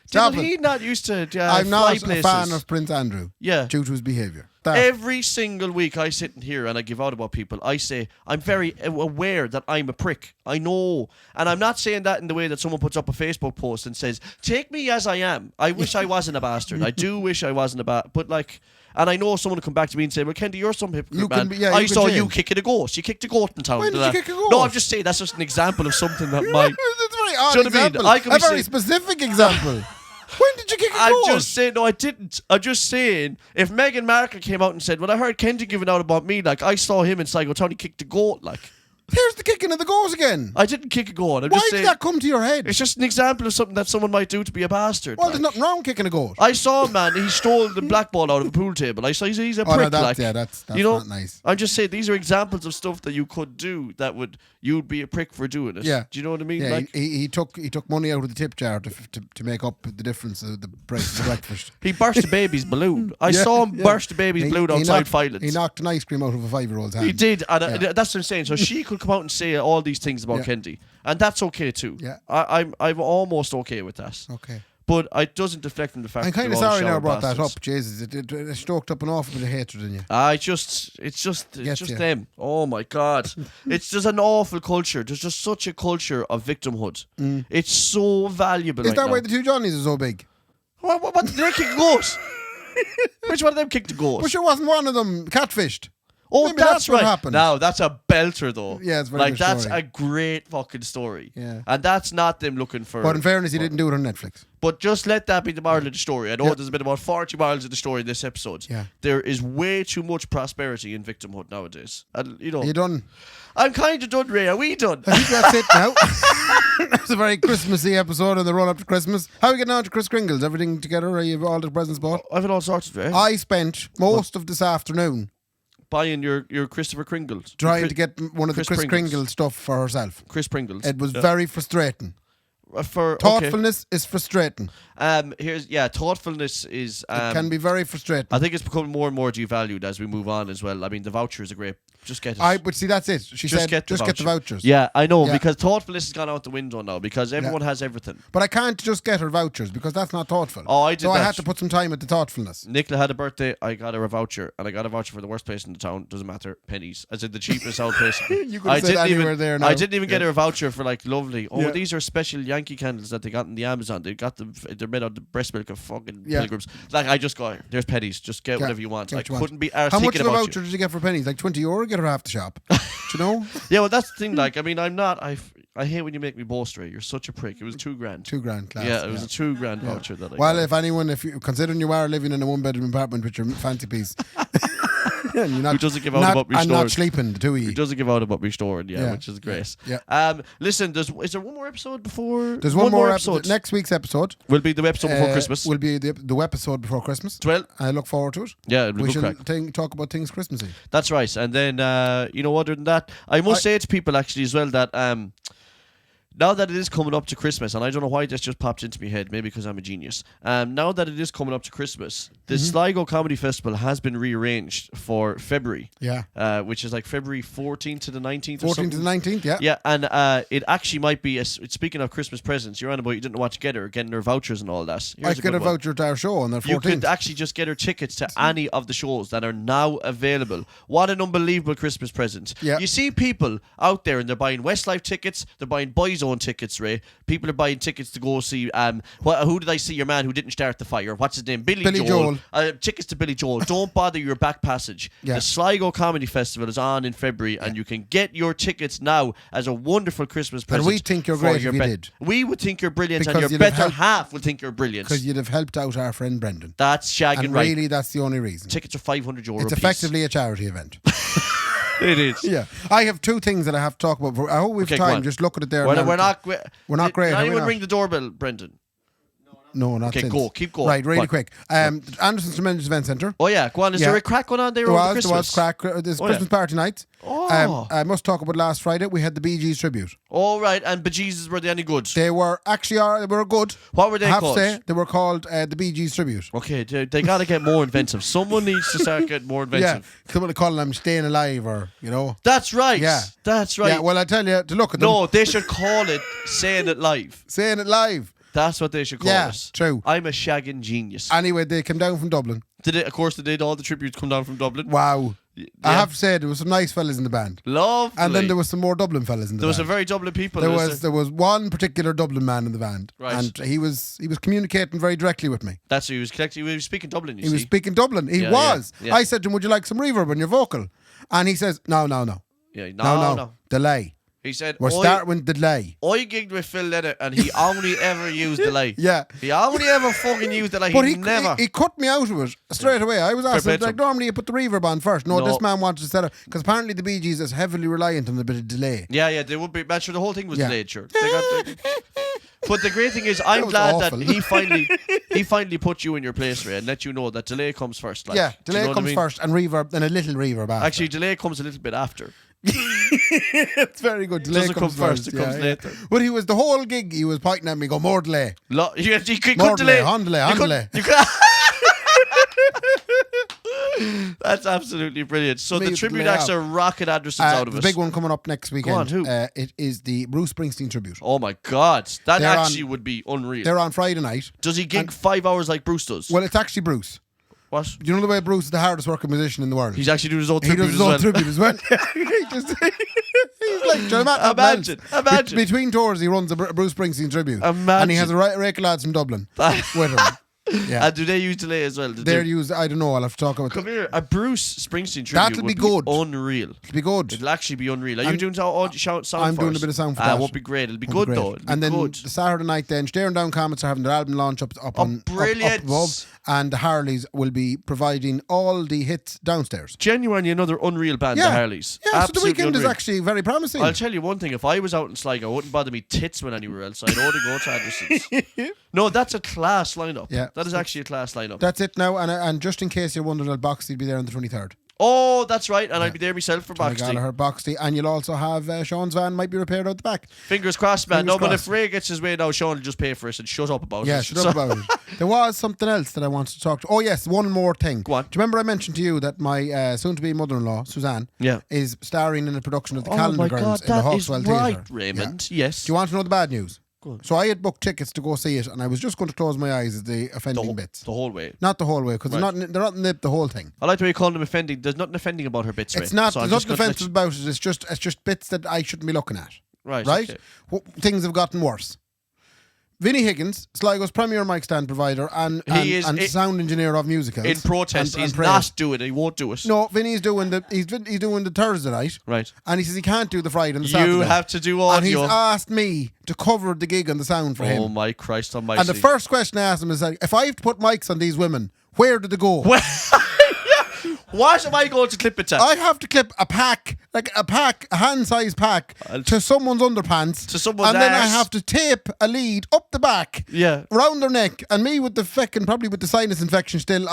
Stop Diddle, it. he not used to I'm fly not places. a fan of Prince Andrew. Yeah. Due to his behaviour. Every single week I sit in here and I give out about people, I say, I'm very aware that I'm a prick. I know. And I'm not saying that in the way that someone puts up a Facebook post and says, take me as I am. I wish I wasn't a bastard. I do wish I wasn't a bastard. But like, and I know someone will come back to me and say, well, Kendy, you're some hypocrite, man. I saw you kicking a ghost. You kicked a goat in town. When did you kick a ghost? No, I'm just saying that's just an example of something that might... That's a very odd Do you know what I mean? example. I could A be very saying- specific example. When did you kick a I'm ghost? just saying, no, I didn't. I'm just saying, if Meghan Markle came out and said, well, I heard Kendy giving out about me, like, I saw him in Sligo Town, he kicked a goat, like. Here's the kicking of the goals again. I didn't kick a goat. I'm Why just did saying, that come to your head? it's just an example of something that someone might do to be a bastard. Well, like. there's nothing wrong with kicking a goal. I saw a man, he stole the black ball out of a pool table. I saw he's a Oh, no, prick, that's, like. yeah, that's you know, not nice. I'm just saying, these are examples of stuff that you could do that you'd be a prick for doing it. Yeah. Do you know what I mean? Yeah, Like, he took money out of the tip jar to make up the difference of the price of the breakfast. he burst a baby's balloon. I Yeah, saw him yeah. burst a baby's balloon outside Filett's. He knocked an ice cream out of a 5-year-old's hand. He did, and Yeah. that's what I'm saying. So she could come out and say all these things about Yeah. Kendy, and that's okay too. Yeah. I'm almost okay with that. Okay. But it doesn't deflect from the fact. I'm that kind of they're all sorry now I shower brought that bastards. up. Jesus, it stoked up an awful bit of hatred in you. It's just Gets you. them. Oh my God. It's just an awful culture. There's just such a culture of victimhood. It's so valuable. Is right that now. why the two Johnnies are so big? What did they kick a goat? Which one of them kicked a goat? But sure wasn't one of them catfished. Oh, Maybe that's what right. happened. Now that's a belter, though. Yeah, it's a very like good that's story. a great fucking story. Yeah. And that's not them looking for. But in fairness, he didn't do it on Netflix. But just let that be the moral of the story. I know Yeah. there's been about 40 morals of the story in this episode. Yeah. There is way too much prosperity in victimhood nowadays. And you know, Are you done? I'm kind of done, Ray. Are we done? I think that's it now. It's a very Christmassy episode in the run up to Christmas. How are you getting on to Kris Kringle's? Everything together? Are you all the presents bought? I've it all sorted, Ray. I spent most of this afternoon Buying your Christopher Kringles. trying to get one of the Kris Kris Pringles. Kringle stuff for herself. Chris Pringles. It was Yeah. very frustrating. For okay. Thoughtfulness is frustrating. Thoughtfulness is. It can be very frustrating. I think it's becoming more and more devalued as we move on as well. I mean, the vouchers are great. Just get it. But see, that's it. She said, get just get the vouchers. Yeah, I know, Yeah. because thoughtfulness has gone out the window now because everyone has everything. But I can't just get her vouchers because that's not thoughtful. Oh, I did So I that. had to put some time at the thoughtfulness. Nicola had a birthday. I got her a voucher, and I got a voucher for the worst place in the town. Doesn't matter, pennies. I said the cheapest out place. You could have said anywhere there now. I didn't even get her a voucher for like lovely. Oh, Yeah. these are special Yankee candles that they got in the Amazon. They got them. They're made out of the breast milk of fucking Yeah. pilgrims. Like I just got. There's pennies. Just get whatever you want. Get I what you want. couldn't be arsed How much thinking of a about voucher you. did you get for pennies? Like €20? Get her half the shop. Do you know? Yeah, well that's the thing. Like I mean, I'm not. I hate when you make me boast, Ray. You're such a prick. It was $2,000. $2,000 class. Yeah, it was a $2,000 voucher that I Well, got. if you considering you are living in a 1-bedroom apartment with your fancy piece, And you're not, Who doesn't give out about me and not snoring. sleeping, the two of Who you. doesn't give out about me snoring, Yeah. which is great. Yeah. Listen, is there one more episode before? There's one more episode. Next week's episode Will be the episode before Christmas. Will be the episode before Christmas. Well, I look forward to it. yeah, it'll be We good shall crack. talk about things Christmassy. That's right. And then, other than that, I must say to people actually as well that now that it is coming up to Christmas, and I don't know why this just popped into my head, maybe because I'm a genius. Now that it is coming up to Christmas, the Sligo Comedy Festival has been rearranged for February. Yeah. Which is like February 14th to the 19th or 14th something. to the 19th, yeah. Yeah, and it actually might be, speaking of Christmas presents, you're on about you didn't know what to get her, getting her vouchers and all that. I Here's could get a good one. voucher to our show on the 14th. You could actually just get her tickets to any of the shows that are now available. What an unbelievable Christmas present. Yeah. You see people out there and they're buying Westlife tickets, they're buying Boyzone tickets, Ray. People are buying tickets to go see, who did I see, your man who didn't start the fire? What's his name? Billy Joel. Tickets to Billy Joel. Don't bother your back passage. Yeah. The Sligo Comedy Festival is on in February and you can get your tickets now as a wonderful Christmas present. we think you're for great your if you did. We would think you're brilliant Because and your you'd have better helped- half will think you're brilliant. Because you'd have helped out our friend Brendan. That's shagging And right. really, that's the only reason. Tickets are €500 It's a piece. effectively a charity event. It is. Yeah. I have two things that I have to talk about. I hope we've Okay, go time. on. Just look at it there. We're now. not great, Did are we anyone not? ring the doorbell, Brendan? No, not Okay, since. keep going. Right, really Go on. quick. Anderson's Tremendous Event Centre. Oh yeah, go on. Is Yeah. there a crack going on there There over was Christmas? crack. There's Oh, yeah. Christmas party night. Oh. I must talk about last Friday. We had the Bee Gees tribute. All right, and bejesus, were they any good? They were actually they were good. What were they I have called? to say, they were called the Bee Gees tribute. Okay, they got to get more inventive. Someone needs to start getting more Yeah, inventive. someone call them Staying Alive, or That's right. Yeah. That's right. Yeah, well, I tell you to look at them. No, they should call it Saying It Live. Saying It Live. That's what they should call Yeah, it. true. I'm a shagging genius. Anyway, they came down from Dublin. Of course, they did. All the tributes come down from Dublin. Wow. I Yeah. have to say, there was some nice fellas in the band. Lovely. And then there was some more Dublin fellas in the There was band. a very Dublin people. There was one particular Dublin man in the band, Right. and he was communicating very directly with me. That's who he was collecting. He was speaking Dublin. He was speaking Dublin. He Yeah, was. yeah. I said to him, "Would you like some reverb on your vocal?" And he says, "No, Yeah, no, delay. He said, We're starting with delay." I gigged with Phil Leonard and he only ever used delay. Yeah. He only ever fucking used delay. But he never. he cut me out of it straight away. I was asking, play to like, him. normally you put the reverb on first. No, No. this man wanted to set up, because apparently the Bee Gees is heavily reliant on a bit of delay. Yeah, they would be. Man, sure, the whole thing was Yeah. delayed, sure. But the great thing is, I'm was glad awful. that he finally put you in your place, Ray, and let you know that delay comes first. Like, Yeah, do you delay know what I comes mean? first, and reverb, and a little reverb after. Actually, delay comes a little bit after. it's very good. Delay doesn't come comes first, it comes later. But he was the whole gig. He was pointing at me, go more delay. You could More delay. delay, on delay, You on could- delay. you could- That's absolutely brilliant. So Me the with tribute delay acts out. are rocket Andersons out of the it. big one coming up next weekend. on, who? It is the Bruce Springsteen tribute. Oh my God, that They're actually would be unreal. They're on Friday night. Does he gig 5 hours like Bruce does? Well, it's actually Bruce. What? You know the way Bruce is the hardest working musician in the world. He's actually doing his own He tribute does his as own well. tribute as well. He's like Joe Matt. Imagine. Between tours, he runs a Bruce Springsteen tribute. Imagine. And he has a rake of lads from Dublin with him. Yeah. And do they use delay as well? They're used, I don't know, I'll have to talk about Come that. here, a Bruce Springsteen tribute That'll would be good. Unreal. It'll be good. It'll actually be unreal. Are you And doing sound I'm for doing us? a bit of sound for It that. won't be great. It'll be Won't good be though. great. It'll And be then good. the Saturday night, then Staring Down Comets are having their album launch up brilliant. above, and the Harleys will be providing all the hits downstairs. Genuinely another unreal band, the Harleys. Yeah, so the Absolutely weekend unreal. is actually very promising. I'll tell you one thing. If I was out in Sligo, I wouldn't bother me tits when anywhere else. I'd only go to Anderson's. No, that's a class lineup. Yeah. That is actually a class lineup. That's it now, and just in case you're wondering, Boxty will be there on the 23rd. Oh, that's right. And I'll be there myself for Johnny Boxty. Gallagher, Boxty, and you'll also have Sean's van might be repaired out the back. Fingers crossed, man. Fingers No, but crossed. if Ray gets his way now, Sean will just pay for it and shut up about Yeah, it. shut up about it. There was something else that I wanted to talk to. Oh yes, one more thing. Go on. Do you remember I mentioned to you that my soon-to-be mother-in-law, Suzanne, Yeah. is starring in a production of the Oh Calendar my Girls God, in the that is Hawkswell right, Theatre. Raymond. Yeah. Yes. Do you want to know the bad news? on. So I had booked tickets to go see it, and I was just going to close my eyes at the offending bits. The whole way. Not the whole way, because Right. they're not in the whole thing. I like the way you call them offending. There's nothing offending about her bits, It's Ray. not. So I'm There's just nothing gonna let offensive about it. It's just bits that I shouldn't be looking at. Right. Right? okay. Things have gotten worse. Vinnie Higgins, Sligo's premier mic stand provider and sound engineer of musicals. In protest, and he's praise. not doing it. He won't do it. No, Vinny's doing the Thursday night. Right. And he says he can't do the Friday and the Saturday. You have to do audio. And he's asked me to cover the gig on the sound for him. Oh my Christ almighty. And the first question I asked him is like, if I have to put mics on these women, where do they go? What am I going to clip it to? I have to clip a pack, a hand-sized pack, to someone's underpants. To someone's and then I arse. have to tape a lead up the back. Yeah. Round their neck. And me with the probably with the sinus infection still,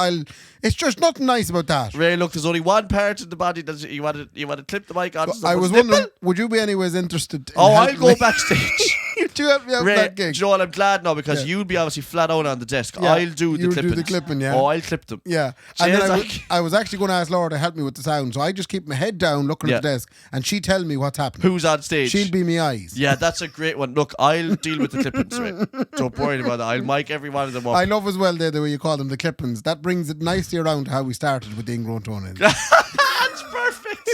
it's just nothing nice about that. Ray, look, there's only one part of the body that you want to clip the mic on. I was wondering, would you be anyways interested in I'll helping go me? backstage. Would you help me out Ray, with that gig? do you know what? I'm glad now because you'll be obviously flat out on the desk. Yeah, I'll do the you'll clipping. do the clipping, yeah. Oh, I'll clip them. Yeah. And then Cheers, I was actually going to ask Laura to help me with the sound. So I just keep my head down looking Yeah. at the desk and she tell me what's happening. Who's on stage? She'll be my eyes. Yeah, that's a great one. Look, I'll deal with the clippings, right? Don't worry about that. I'll mic every one of them up. I love as well the way you call them the clippings. That brings it nicely around to how we started with the ingrown toenails. That's perfect.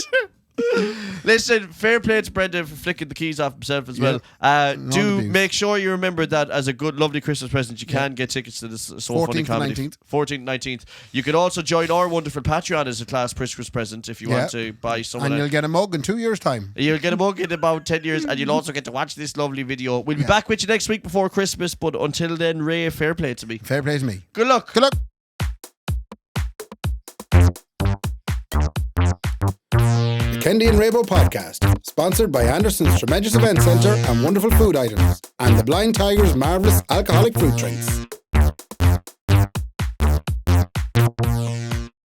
Listen, fair play to Brendan for flicking the keys off himself as well. Do abuse. make sure you remember that as a good, lovely Christmas present, you can get tickets to this So Funny 14th to Comedy. 19th. 14th, 19th. You can also join our wonderful Patreon as a class Christmas present if you want to buy someone. And you'll get a mug in 2 years' time. You'll get a mug in about 10 years and you'll also get to watch this lovely video. We'll be back with you next week before Christmas, but until then, Ray, fair play to me. Fair play to me. Good luck. Good luck. The Kendy and Raybo podcast, sponsored by Anderson's Tremendous Event Centre and Wonderful Food Items, and the Blind Tiger's marvellous alcoholic fruit drinks.